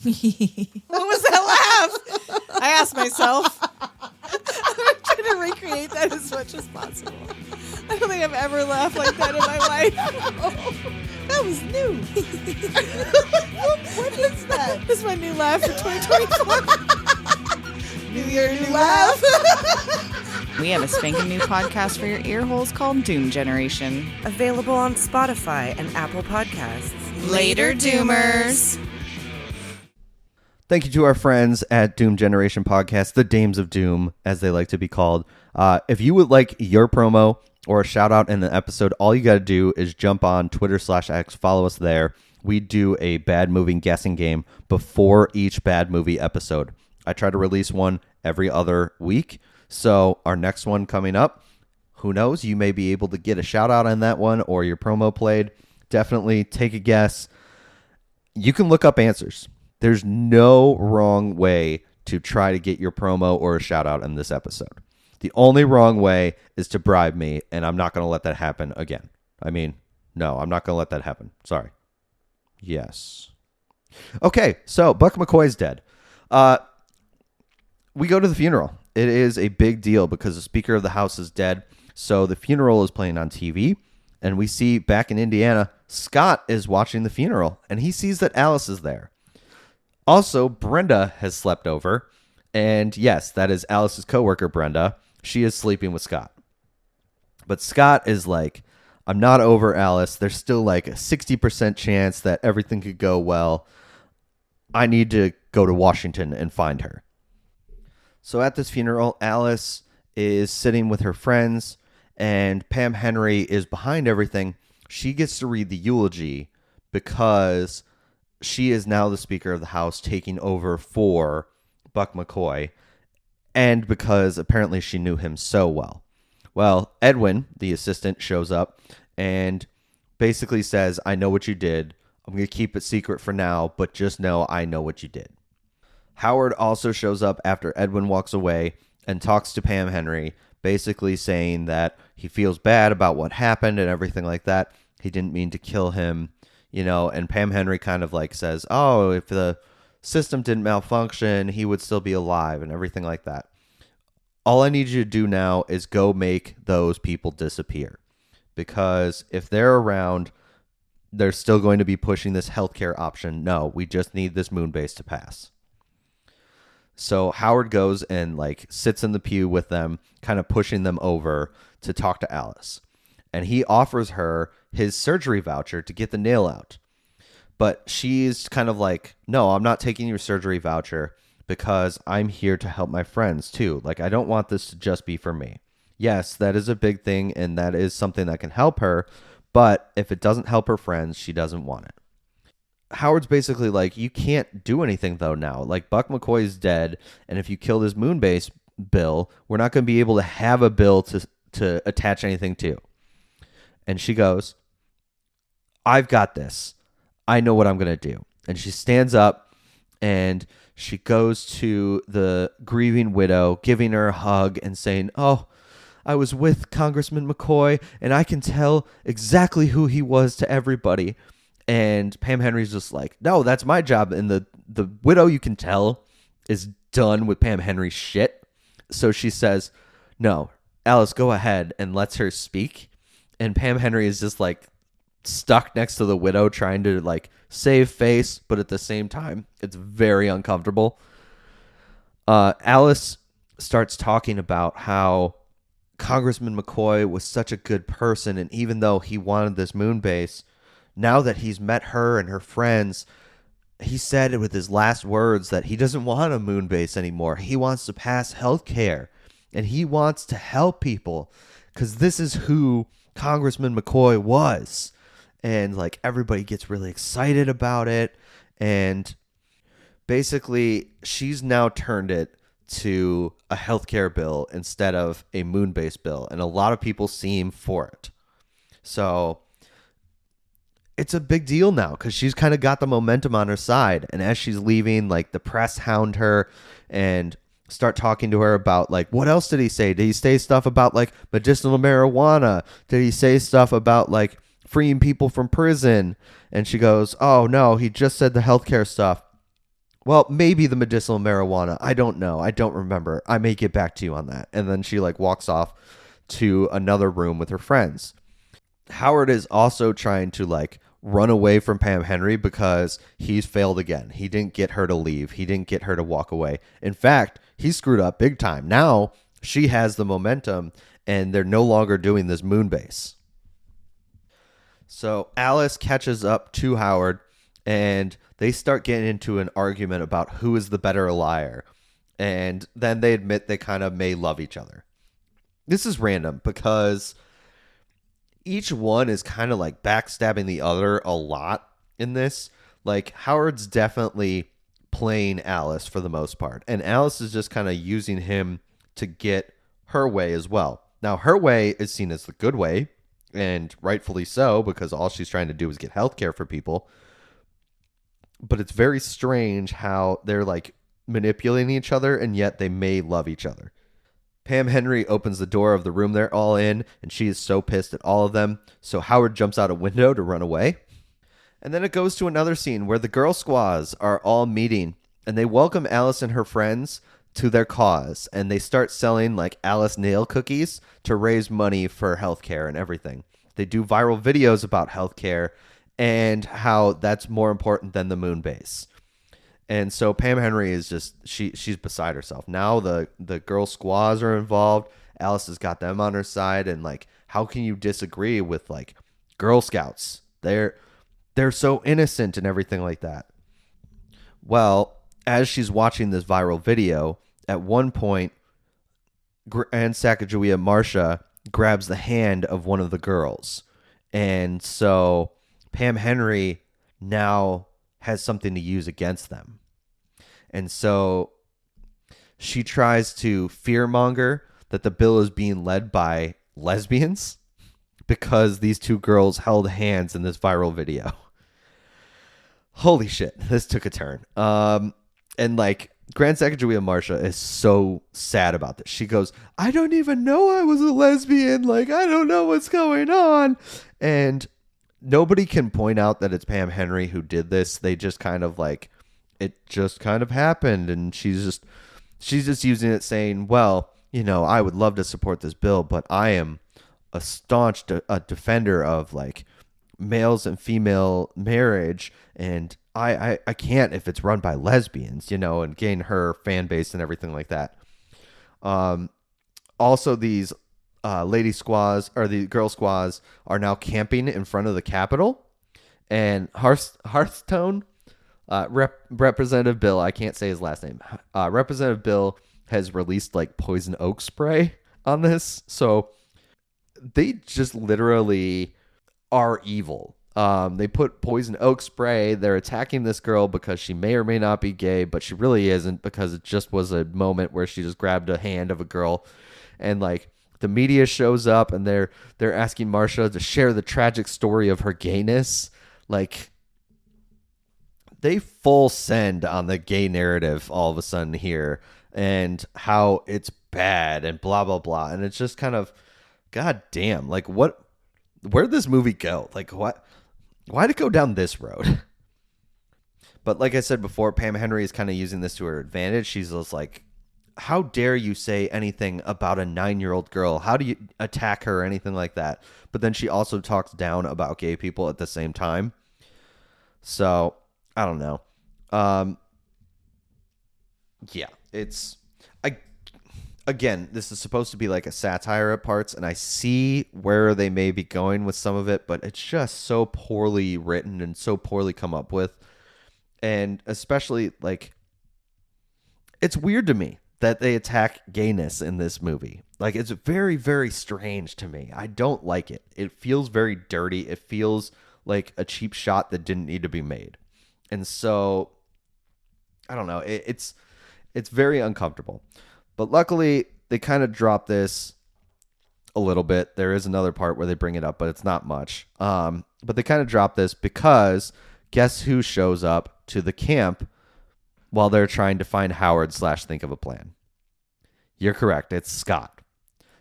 What was that laugh? I asked myself. I'm trying to recreate that as much as possible. I don't think I've ever laughed like that in my life. That was new. What is that? This is my new laugh for 2024. New year, new laugh. We have a spanking new podcast for your ear holes called Doom Generation. Available on Spotify and Apple Podcasts. Later, Doomers. Thank you to our friends at Doom Generation Podcast, the Dames of Doom, as they like to be called. If you would like your promo or a shout out in the episode, all you got to do is jump on Twitter/X, follow us there. We do a bad movie guessing game before each bad movie episode. I try to release one every other week. So our next one coming up, who knows? You may be able to get a shout out on that one or your promo played. Definitely take a guess. You can look up answers. There's no wrong way to try to get your promo or a shout out in this episode. The only wrong way is to bribe me, and I'm not going to let that happen again. No, I'm not going to let that happen. Sorry. Yes. Okay, so Buck McCoy's dead. We go to the funeral. It is a big deal because the Speaker of the House is dead. So the funeral is playing on TV, and we see back in Indiana, Scott is watching the funeral, and he sees that Alice is there. Also, Brenda has slept over, and yes, that is Alice's coworker, Brenda. She is sleeping with Scott. But Scott is like, I'm not over Alice. There's still like a 60% chance that everything could go well. I need to go to Washington and find her. So at this funeral, Alice is sitting with her friends, and Pam Henry is behind everything. She gets to read the eulogy because she is now the Speaker of the House, taking over for Buck McCoy, and because apparently she knew him so well. Well, Edwin, the assistant, shows up and basically says, I know what you did. I'm going to keep it secret for now, but just know I know what you did. Howard also shows up after Edwin walks away and talks to Pam Henry, basically saying that he feels bad about what happened and everything like that. He didn't mean to kill him. And Pam Henry kind of like says, oh, if the system didn't malfunction, he would still be alive and everything like that. All I need you to do now is go make those people disappear. Because if they're around, they're still going to be pushing this healthcare option. No, we just need this moon base to pass. So Howard goes and like sits in the pew with them, kind of pushing them over to talk to Alice. And he offers her his surgery voucher to get the nail out. But she's kind of like, no, I'm not taking your surgery voucher because I'm here to help my friends too. Like, I don't want this to just be for me. Yes, that is a big thing, and that is something that can help her. But if it doesn't help her friends, she doesn't want it. Howard's basically like, you can't do anything though now. Like, Buck McCoy's dead, and if you kill this moon base bill, we're not going to be able to have a bill to attach anything to. And she goes, I've got this. I know what I'm going to do. And she stands up and she goes to the grieving widow, giving her a hug and saying, oh, I was with Congressman McCoy, and I can tell exactly who he was to everybody. And Pam Henry's just like, no, that's my job. And the widow, you can tell, is done with Pam Henry's shit. So she says, no, Alice, go ahead, and lets her speak. And Pam Henry is just like stuck next to the widow trying to like save face, but at the same time, it's very uncomfortable. Alice starts talking about how Congressman McCoy was such a good person, and even though he wanted this moon base, now that he's met her and her friends, he said with his last words that he doesn't want a moon base anymore. He wants to pass health care, and he wants to help people because this is who Congressman McCoy was. And like everybody gets really excited about it, and basically she's now turned it to a healthcare bill instead of a moon-based bill, and a lot of people seem for it. So it's a big deal now because she's kind of got the momentum on her side. And as she's leaving, like the press hound her and start talking to her about like, what else did he say? Did he say stuff about like medicinal marijuana? Did he say stuff about like freeing people from prison? And she goes, oh no, he just said the healthcare stuff. Well, maybe the medicinal marijuana. I don't know. I don't remember. I may get back to you on that. And then she like walks off to another room with her friends. Howard is also trying to like run away from Pam Henry because he's failed again. He didn't get her to leave. He didn't get her to walk away. In fact, he screwed up big time. Now she has the momentum and they're no longer doing this moon base. So Alice catches up to Howard and they start getting into an argument about who is the better liar. And then they admit they kind of may love each other. This is random because each one is kind of like backstabbing the other a lot in this. Like Howard's definitely playing Alice for the most part. And Alice is just kind of using him to get her way as well. Now her way is seen as the good way, and rightfully so, because all she's trying to do is get healthcare for people. But it's very strange how they're like manipulating each other and yet they may love each other. Pam Henry opens the door of the room they're all in, and she is so pissed at all of them. So Howard jumps out a window to run away. And then it goes to another scene where the girl squaws are all meeting, and they welcome Alice and her friends to their cause. And they start selling like Alice nail cookies to raise money for healthcare and everything. They do viral videos about healthcare and how that's more important than the moon base. And so Pam Henry is just, she's beside herself. Now the girl squaws are involved. Alice has got them on her side. And like, how can you disagree with like Girl Scouts? They're so innocent and everything like that. Well, as she's watching this viral video, at one point, Grand Sacagawea Marcia grabs the hand of one of the girls. And so Pam Henry now has something to use against them. And so she tries to fearmonger that the bill is being led by lesbians because these two girls held hands in this viral video. Holy shit, this took a turn. And like Grand Sacagawea Marcia is so sad about this. She goes, I don't even know I was a lesbian. Like, I don't know what's going on. And nobody can point out that it's Pam Henry who did this. They just kind of like, it just kind of happened. And she's just using it saying, well, you know, I would love to support this bill, but I am a staunch defender of like males and female marriage. And I can't if it's run by lesbians, you know, and gain her fan base and everything like that. Also, these lady squaws or the girl squaws are now camping in front of the Capitol, and Hearthstone Representative Bill, I can't say his last name. Representative Bill has released like poison oak spray on this, so they just literally are evil. They put poison oak spray. They're attacking this girl because she may or may not be gay, but she really isn't because it just was a moment where she just grabbed a hand of a girl, and like the media shows up and they're asking Marcia to share the tragic story of her gayness. Like they full send on the gay narrative all of a sudden here, and how it's bad and blah, blah, blah. And it's just kind of, God damn, like where'd this movie go? Like why'd it go down this road? But like I said before, Pam Henry is kind of using this to her advantage. She's just like, how dare you say anything about a 9-year-old girl? How do you attack her or anything like that? But then she also talks down about gay people at the same time. So I don't know. Yeah, again, this is supposed to be like a satire at parts, and I see where they may be going with some of it, but it's just so poorly written and so poorly come up with. And especially, like, it's weird to me that they attack gayness in this movie. Like, it's very, very strange to me. I don't like it. It feels very dirty. It feels like a cheap shot that didn't need to be made. And so, I don't know. It's very uncomfortable. But luckily, they kind of drop this a little bit. There is another part where they bring it up, but it's not much. But they kind of drop this because guess who shows up to the camp while they're trying to find Howard / think of a plan? You're correct. It's Scott.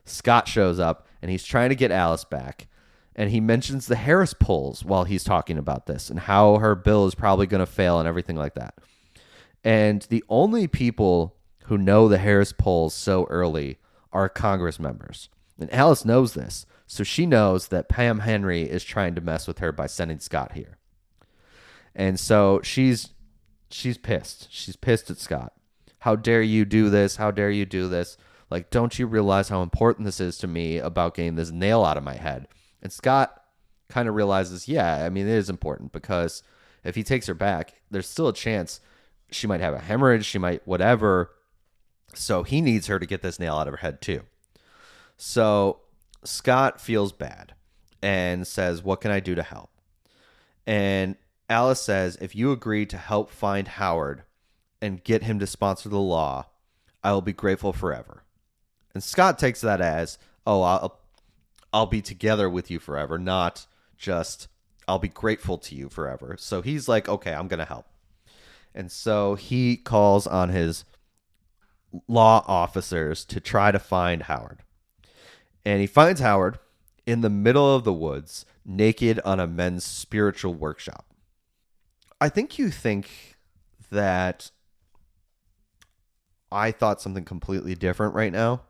Scott shows up, and he's trying to get Alice back. And he mentions the Harris polls while he's talking about this and how her bill is probably going to fail and everything like that. And the only people who know the Harris polls so early are Congress members. And Alice knows this. So she knows that Pam Henry is trying to mess with her by sending Scott here. And so she's pissed. She's pissed at Scott. How dare you do this? How dare you do this? Like, don't you realize how important this is to me about getting this nail out of my head? And Scott kind of realizes, yeah, I mean, it is important because if he takes her back, there's still a chance she might have a hemorrhage, she might whatever. So he needs her to get this nail out of her head too. So Scott feels bad and says, what can I do to help? And Alice says, if you agree to help find Howard and get him to sponsor the law, I will be grateful forever. And Scott takes that as, oh, I'll be together with you forever, not just I'll be grateful to you forever. So he's like, okay, I'm going to help. And so he calls on his law officers to try to find Howard. And he finds Howard in the middle of the woods, naked on a men's spiritual workshop. I think you think that I thought something completely different right now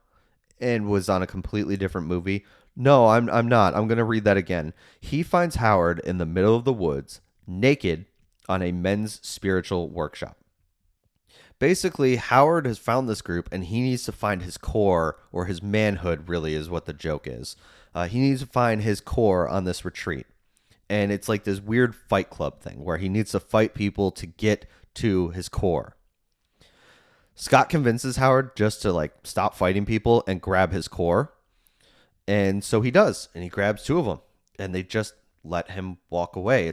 and was on a completely different movie. No, I'm not. I'm going to read that again. He finds Howard in the middle of the woods, naked on a men's spiritual workshop. Basically, Howard has found this group and he needs to find his core, or his manhood really is what the joke is. He needs to find his core on this retreat. And it's like this weird Fight Club thing where he needs to fight people to get to his core. Scott convinces Howard just to like stop fighting people and grab his core. And so he does. And he grabs 2 of them. And they just let him walk away.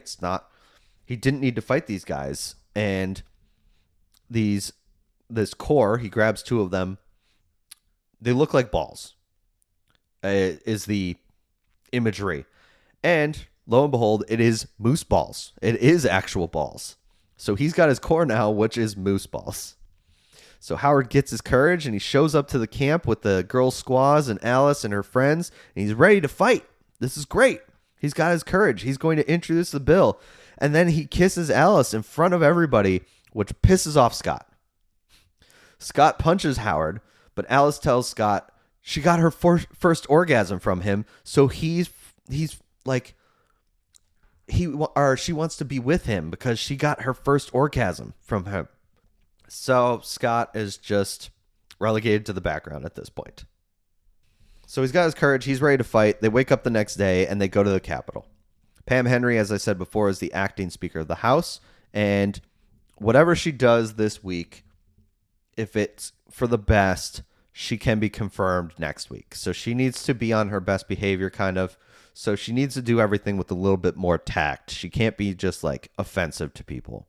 He didn't need to fight these guys. And this core, he grabs 2 of them. They look like balls. Is the imagery. And lo and behold, it is moose balls. It is actual balls. So he's got his core now, which is moose balls. So Howard gets his courage and he shows up to the camp with the girl squaws and Alice and her friends, and he's ready to fight. This is great. He's got his courage. He's going to introduce the bill. And then he kisses Alice in front of everybody, which pisses off Scott. Scott punches Howard, but Alice tells Scott she got her first orgasm from him, so he's like she wants to be with him because she got her first orgasm from him. So Scott is just relegated to the background at this point. So he's got his courage. He's ready to fight. They wake up the next day and they go to the Capitol. Pam Henry, as I said before, is the acting Speaker of the House. And whatever she does this week, if it's for the best, she can be confirmed next week. So she needs to be on her best behavior, kind of. So she needs to do everything with a little bit more tact. She can't be just like offensive to people.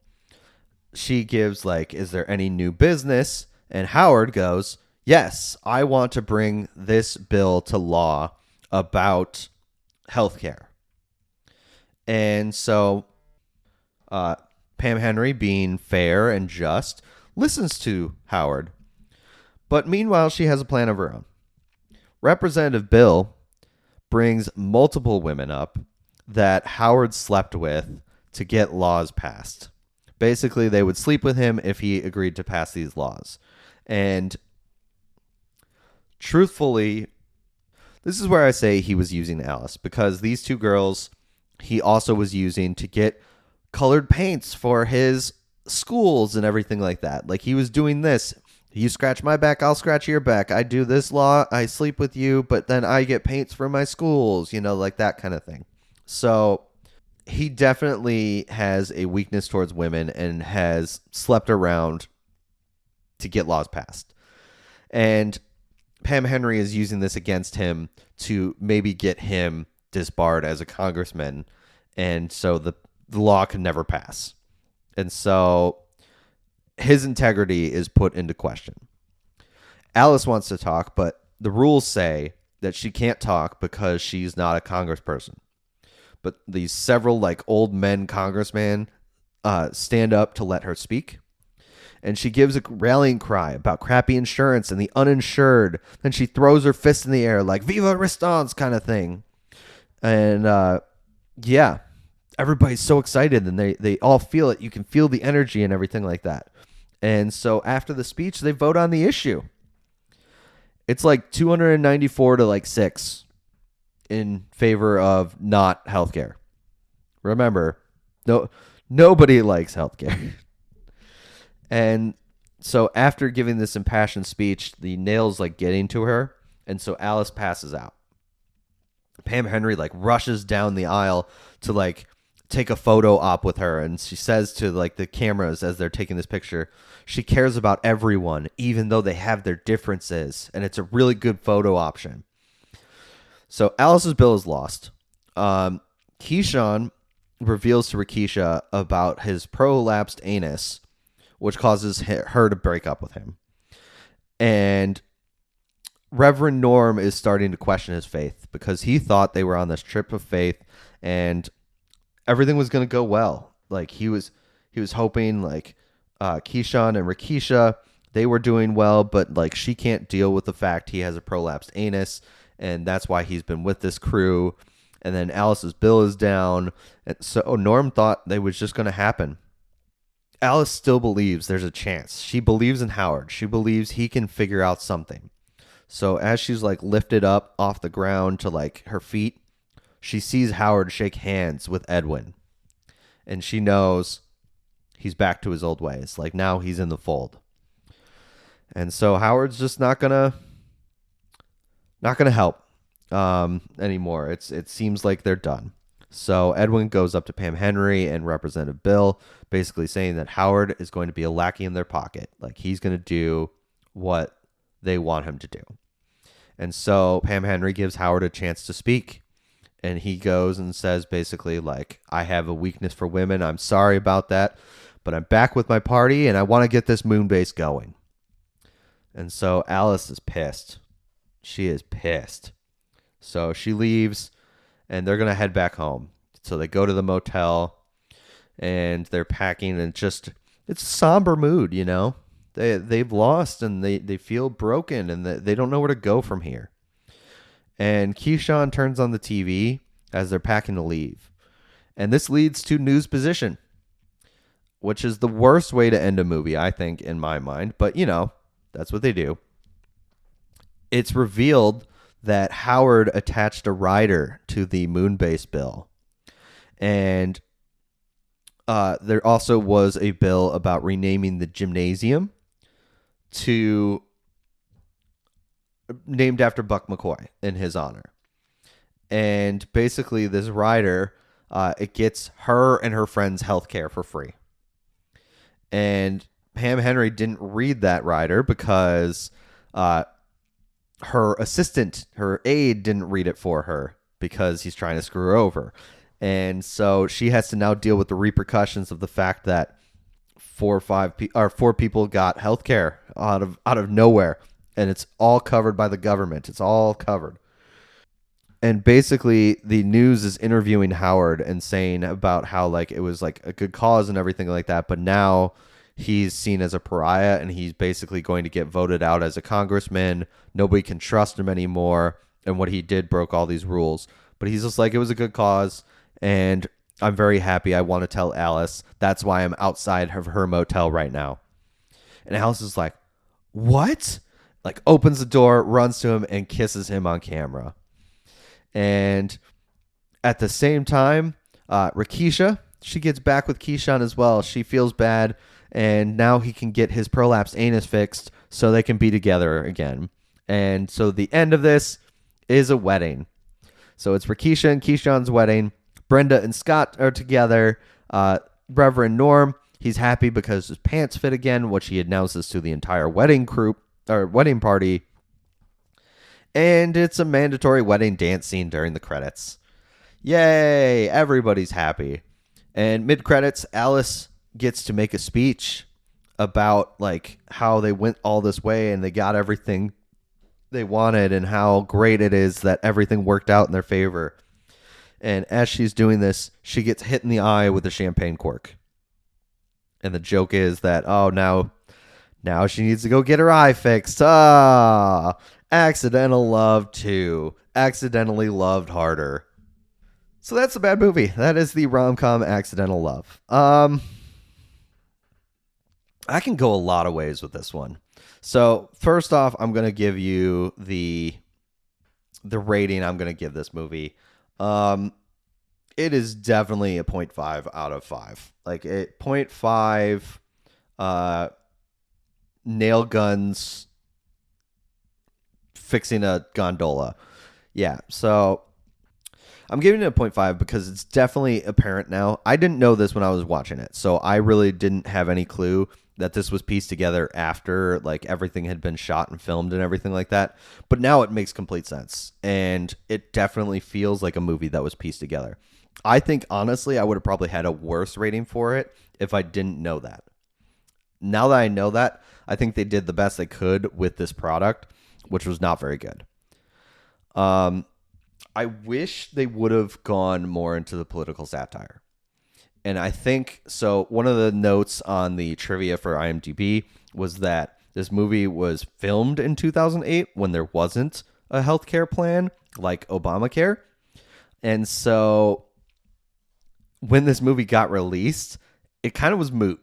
She gives like, is there any new business? And Howard goes, yes, I want to bring this bill to law about healthcare. And so Pam Henry, being fair and just, listens to Howard. But meanwhile, she has a plan of her own. Representative Bill brings multiple women up that Howard slept with to get laws passed. Basically, they would sleep with him if he agreed to pass these laws. And truthfully, this is where I say he was using Alice, because these two girls he also was using to get colored paints for his schools and everything like that. Like, he was doing this. You scratch my back, I'll scratch your back. I do this law, I sleep with you, but then I get paints for my schools, like that kind of thing. So he definitely has a weakness towards women and has slept around to get laws passed. And Pam Henry is using this against him to maybe get him disbarred as a congressman, and so the law can never pass. And so his integrity is put into question. Alice wants to talk, but the rules say that she can't talk because she's not a congressperson. But these several old men congressmen stand up to let her speak. And she gives a rallying cry about crappy insurance and the uninsured. Then she throws her fist in the air like "Viva Restance" kind of thing. And yeah, everybody's so excited, and they all feel it. You can feel the energy and everything like that. And so after the speech, they vote on the issue. It's 294 to 6 in favor of not healthcare. Remember, nobody likes healthcare. And so after giving this impassioned speech, the nails getting to her, and so Alice passes out. Pam Henry rushes down the aisle to take a photo op with her, and she says to the cameras as they're taking this picture, she cares about everyone even though they have their differences, and it's a really good photo option. So Alice's bill is lost. Keyshawn reveals to Rakisha about his prolapsed anus, which causes her to break up with him. And Reverend Norm is starting to question his faith because he thought they were on this trip of faith and everything was going to go well. He was hoping Keyshawn and Rakisha, they were doing well, but she can't deal with the fact he has a prolapsed anus, and that's why he's been with this crew. And then Alice's bill is down. And so Norm thought they was just going to happen. Alice still believes there's a chance. She believes in Howard. She believes he can figure out something. So as she's lifted up off the ground to her feet, she sees Howard shake hands with Edwin. And she knows he's back to his old ways. Now he's in the fold. And so Howard's just not gonna help anymore. It seems like they're done. So Edwin goes up to Pam Henry and Representative Bill, basically saying that Howard is going to be a lackey in their pocket. He's going to do what they want him to do. And so Pam Henry gives Howard a chance to speak. And he goes and says basically I have a weakness for women. I'm sorry about that. But I'm back with my party and I want to get this moon base going. And so Alice is pissed. She is pissed. So she leaves. And they're going to head back home. So they go to the motel and they're packing, and it's a somber mood, They've lost and they feel broken, and they don't know where to go from here. And Keyshawn turns on the TV as they're packing to leave. And this leads to news position, which is the worst way to end a movie, I think, in my mind. But, that's what they do. It's revealed that Howard attached a rider to the Moonbase bill. And there also was a bill about renaming the gymnasium to named after Buck McCoy in his honor. And basically this rider, it gets her and her friends health care for free. And Pam Henry didn't read that rider because her assistant, her aide, didn't read it for her because he's trying to screw her over. And so she has to now deal with the repercussions of the fact that 4 people got health care out of nowhere, and it's all covered by the government. It's all covered. And basically the news is interviewing Howard and saying about how it was a good cause and everything like that, but now he's seen as a pariah and he's basically going to get voted out as a congressman. Nobody can trust him anymore. And what he did broke all these rules. But he's just like, it was a good cause. And I'm very happy. I want to tell Alice. That's why I'm outside of her motel right now. And Alice is like, what? Like opens the door, runs to him, and kisses him on camera. And at the same time, Rakisha, she gets back with Keyshawn as well. She feels bad, and now he can get his prolapsed anus fixed so they can be together again. And so the end of this is a wedding. So it's Rakisha and Keyshawn's wedding. Brenda and Scott are together. Reverend Norm, he's happy because his pants fit again, which he announces to the entire wedding group or wedding party. And it's a mandatory wedding dance scene during the credits. Yay! Everybody's happy. And mid-credits, Alice gets to make a speech about like how they went all this way and they got everything they wanted and how great it is that everything worked out in their favor. And as she's doing this, she gets hit in the eye with a champagne cork. And the joke is that, oh, now she needs to go get her eye fixed. Accidental love too. Accidentally loved harder. So that's a bad movie. That is the rom-com Accidental Love. I can go a lot of ways with this one. So first off, I'm going to give you the rating I'm going to give this movie. It is definitely a 0.5 out of 5. Like 0.5 nail guns fixing a gondola. Yeah, so I'm giving it a 0.5 because it's definitely apparent now. I didn't know this when I was watching it, so I really didn't have any clue that this was pieced together after like everything had been shot and filmed and everything like that. But now it makes complete sense, and it definitely feels like a movie that was pieced together. I think, honestly, I would have probably had a worse rating for it if I didn't know that. Now that I know that, I think they did the best they could with this product, which was not very good. I wish they would have gone more into the political satire. And I think, so one of the notes on the trivia for IMDb was that this movie was filmed in 2008 when there wasn't a healthcare plan like Obamacare. And so when this movie got released, it kind of was moot.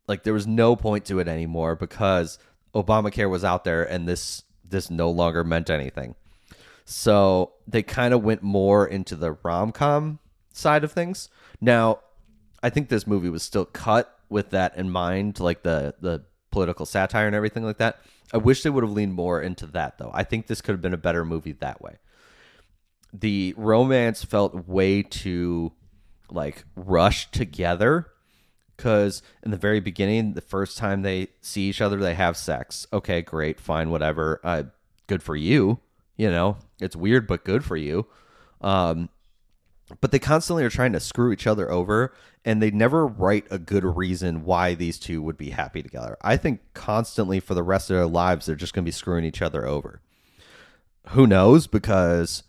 Like there was no point to it anymore because Obamacare was out there and this no longer meant anything. So they kind of went more into the rom-com side of things. Now, I think this movie was still cut with that in mind, like the political satire and everything like that. I wish they would have leaned more into that, though. I think this could have been a better movie that way. The romance felt way too like rushed together because in the very beginning, the first time they see each other, they have sex. Okay, great, fine, whatever. Good for you. You know, it's weird, but good for you. But they constantly are trying to screw each other over, and they never write a good reason why these two would be happy together. I think constantly for the rest of their lives, they're just going to be screwing each other over. Who knows? Because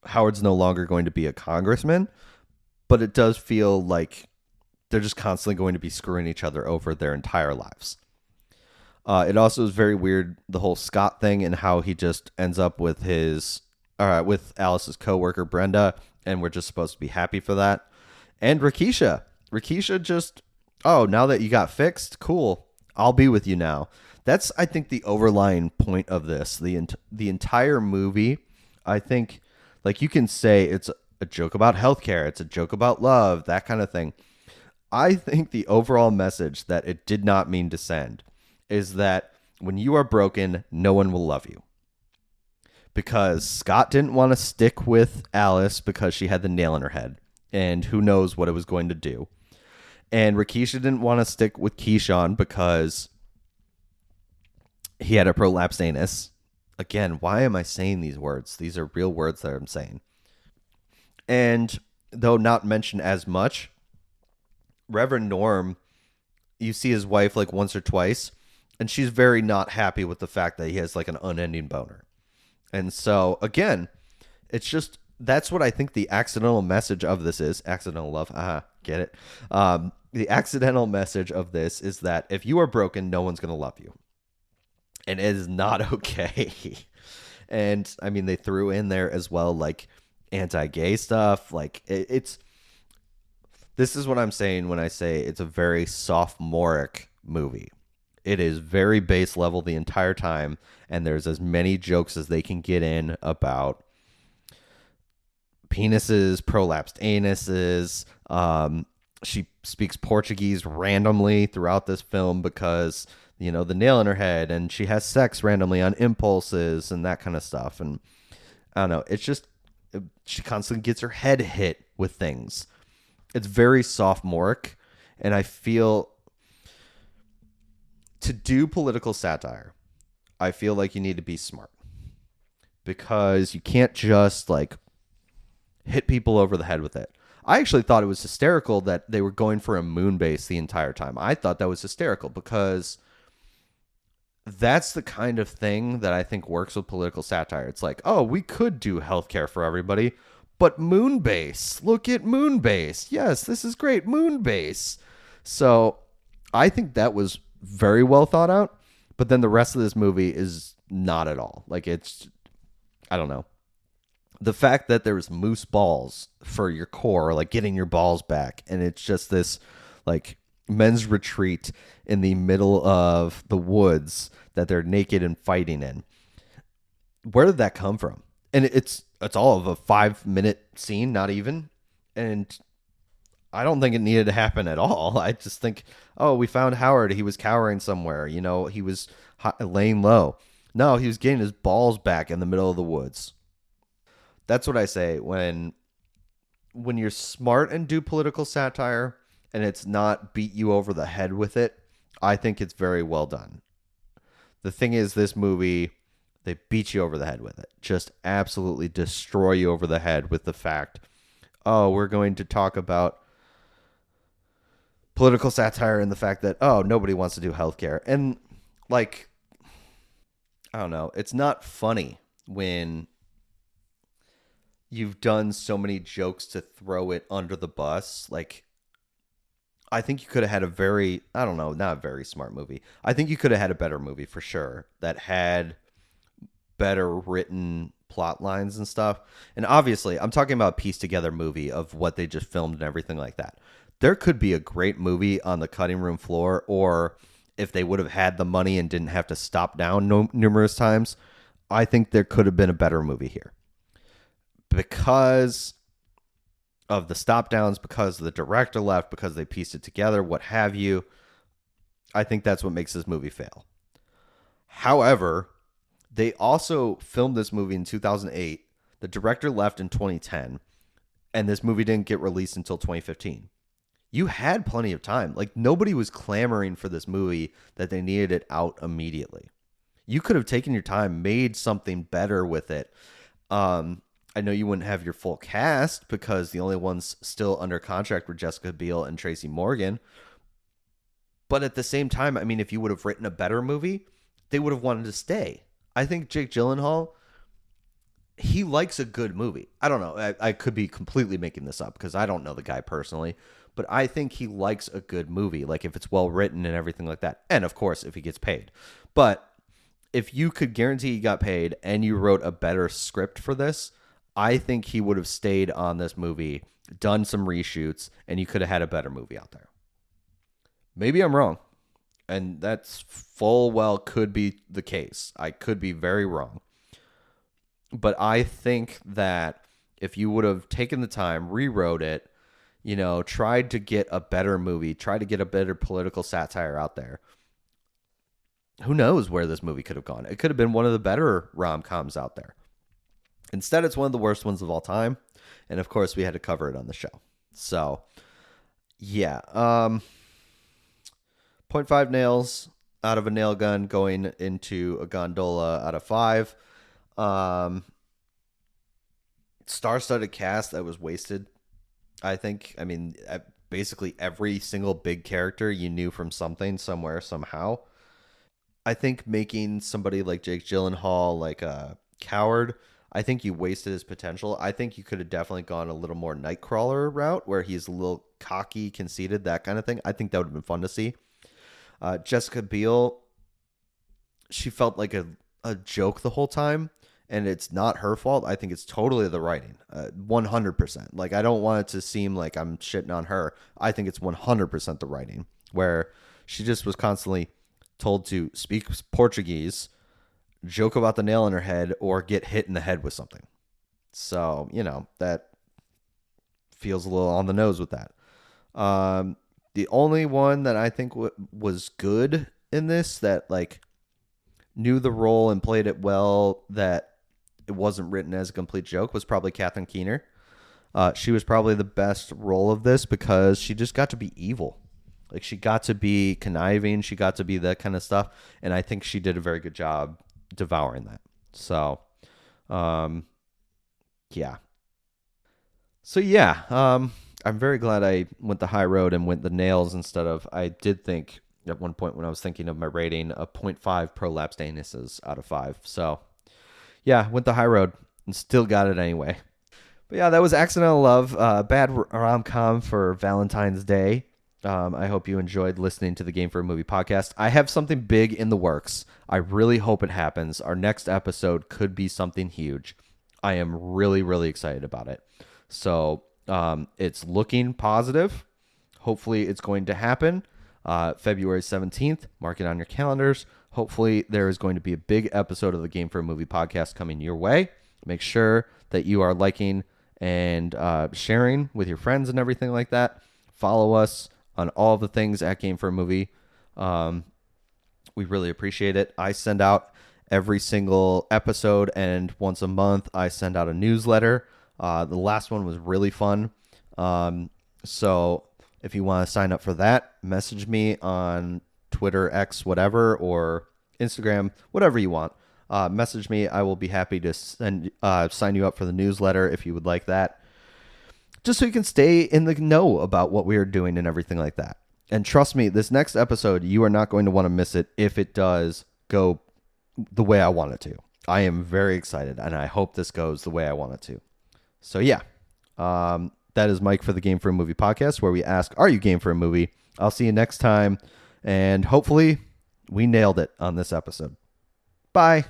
Howard's no longer going to be a congressman, but it does feel like they're just constantly going to be screwing each other over their entire lives. It also is very weird, the whole Scott thing and how he just ends up with with Alice's coworker Brenda, and we're just supposed to be happy for that. And Rakisha just, oh, now that you got fixed, cool, I'll be with you now. That's, I think, the overlying point of this. The entire movie, I think, like you can say it's a joke about healthcare, it's a joke about love, that kind of thing. I think the overall message that it did not mean to send is that when you are broken, no one will love you. Because Scott didn't want to stick with Alice because she had the nail in her head. And who knows what it was going to do. And Rakisha didn't want to stick with Keyshawn because he had a prolapsed anus. Again, why am I saying these words? These are real words that I'm saying. And though not mentioned as much, Reverend Norm, you see his wife like once or twice, and she's very not happy with the fact that he has like an unending boner. And so, again, it's just that's what I think the accidental message of this is. Accidental love. Get it? The accidental message of this is that if you are broken, no one's going to love you. And it is not okay. And I mean, they threw in there as well, like anti-gay stuff. Like it's, this is what I'm saying when I say it's a very sophomoric movie. It is very base level the entire time. And there's as many jokes as they can get in about penises, prolapsed anuses. She speaks Portuguese randomly throughout this film because, you know, the nail in her head, and she has sex randomly on impulses and that kind of stuff. And I don't know. It's just, she constantly gets her head hit with things. It's very sophomoric. And I feel to do political satire, I feel like you need to be smart because you can't just like hit people over the head with it. I actually thought it was hysterical that they were going for a moon base the entire time. I thought that was hysterical because that's the kind of thing that I think works with political satire. It's like, oh, we could do healthcare for everybody, but moon base. Look at moon base. Yes, this is great. Moon base. So I think that was very well thought out. But then the rest of this movie is not at all. Like it's, I don't know. The fact that there's moose balls for your core, like getting your balls back, and it's just this like men's retreat in the middle of the woods that they're naked and fighting in. Where did that come from? And it's all of a 5-minute scene, not even. And I don't think it needed to happen at all. I just think, oh, we found Howard. He was cowering somewhere. You know, he was laying low. No, he was getting his balls back in the middle of the woods. That's what I say when you're smart and do political satire and it's not beat you over the head with it. I think it's very well done. The thing is, this movie, they beat you over the head with it. Just absolutely destroy you over the head with the fact, oh, we're going to talk about political satire and the fact that, oh, nobody wants to do healthcare. And like, I don't know, it's not funny when you've done so many jokes to throw it under the bus. Like, I think you could have had a very, I don't know, not a very smart movie. I think you could have had a better movie for sure that had better written plot lines and stuff. And obviously, I'm talking about a pieced together movie of what they just filmed and everything like that. There could be a great movie on the cutting room floor, or if they would have had the money and didn't have to stop down numerous times, I think there could have been a better movie here. Because of the stop downs, because the director left, because they pieced it together, what have you, I think that's what makes this movie fail. However, they also filmed this movie in 2008. The director left in 2010, and this movie didn't get released until 2015. You had plenty of time. Like, nobody was clamoring for this movie that they needed it out immediately. You could have taken your time, made something better with it. I know you wouldn't have your full cast because the only ones still under contract were Jessica Biel and Tracy Morgan. But at the same time, I mean, if you would have written a better movie, they would have wanted to stay. I think Jake Gyllenhaal, he likes a good movie. I don't know. I could be completely making this up because I don't know the guy personally. But I think he likes a good movie, like if it's well written and everything like that. And of course, if he gets paid. But if you could guarantee he got paid and you wrote a better script for this, I think he would have stayed on this movie, done some reshoots, and you could have had a better movie out there. Maybe I'm wrong. And that's full well could be the case. I could be very wrong. But I think that if you would have taken the time, rewrote it, you know, tried to get a better movie, tried to get a better political satire out there, who knows where this movie could have gone. It could have been one of the better rom-coms out there. Instead, it's one of the worst ones of all time. And of course, we had to cover it on the show. So, yeah. 0.5 nails out of a nail gun going into a gondola out of 5. Star-studded cast that was wasted, I think. I mean, basically every single big character you knew from something, somewhere, somehow. I think making somebody like Jake Gyllenhaal like a coward, I think you wasted his potential. I think you could have definitely gone a little more Nightcrawler route where he's a little cocky, conceited, that kind of thing. I think that would have been fun to see. Jessica Biel, she felt like a joke the whole time, and it's not her fault. I think it's totally the writing, 100%. Like, I don't want it to seem like I'm shitting on her. I think it's 100% the writing, where she just was constantly told to speak Portuguese, joke about the nail in her head, or get hit in the head with something. So, that feels a little on the nose with that. The only one that I think was good in this, that like knew the role and played it well, that it wasn't written as a complete joke, was probably Catherine Keener. She was probably the best role of this because she just got to be evil. Like, she got to be conniving. She got to be that kind of stuff. And I think she did a very good job devouring that. So, yeah. So, yeah, I'm very glad I went the high road and went the nails instead of, I did think at one point when I was thinking of my rating, a 0.5 prolapsed anuses out of 5. So, yeah, went the high road and still got it anyway. But yeah, that was Accidental Love, bad rom-com for Valentine's Day. I hope you enjoyed listening to the Game for a Movie podcast. I have something big in the works. I really hope it happens. Our next episode could be something huge. I am really, really excited about it. So it's looking positive. Hopefully it's going to happen. February 17th. Mark it on your calendars. Hopefully there is going to be a big episode of the Game for a Movie podcast coming your way. Make sure that you are liking and sharing with your friends and everything like that. Follow us on all the things at Game for a Movie. We really appreciate it. I send out every single episode, and once a month I send out a newsletter. The last one was really fun. So if you want to sign up for that, message me on Twitter, X, whatever, or Instagram, whatever you want. Message me. I will be happy to sign you up for the newsletter if you would like that. Just so you can stay in the know about what we are doing and everything like that. And trust me, this next episode, you are not going to want to miss it if it does go the way I want it to. I am very excited, and I hope this goes the way I want it to. So yeah, that is Mike for the Game for a Movie podcast, where we ask, are you game for a movie? I'll see you next time, and hopefully we nailed it on this episode. Bye.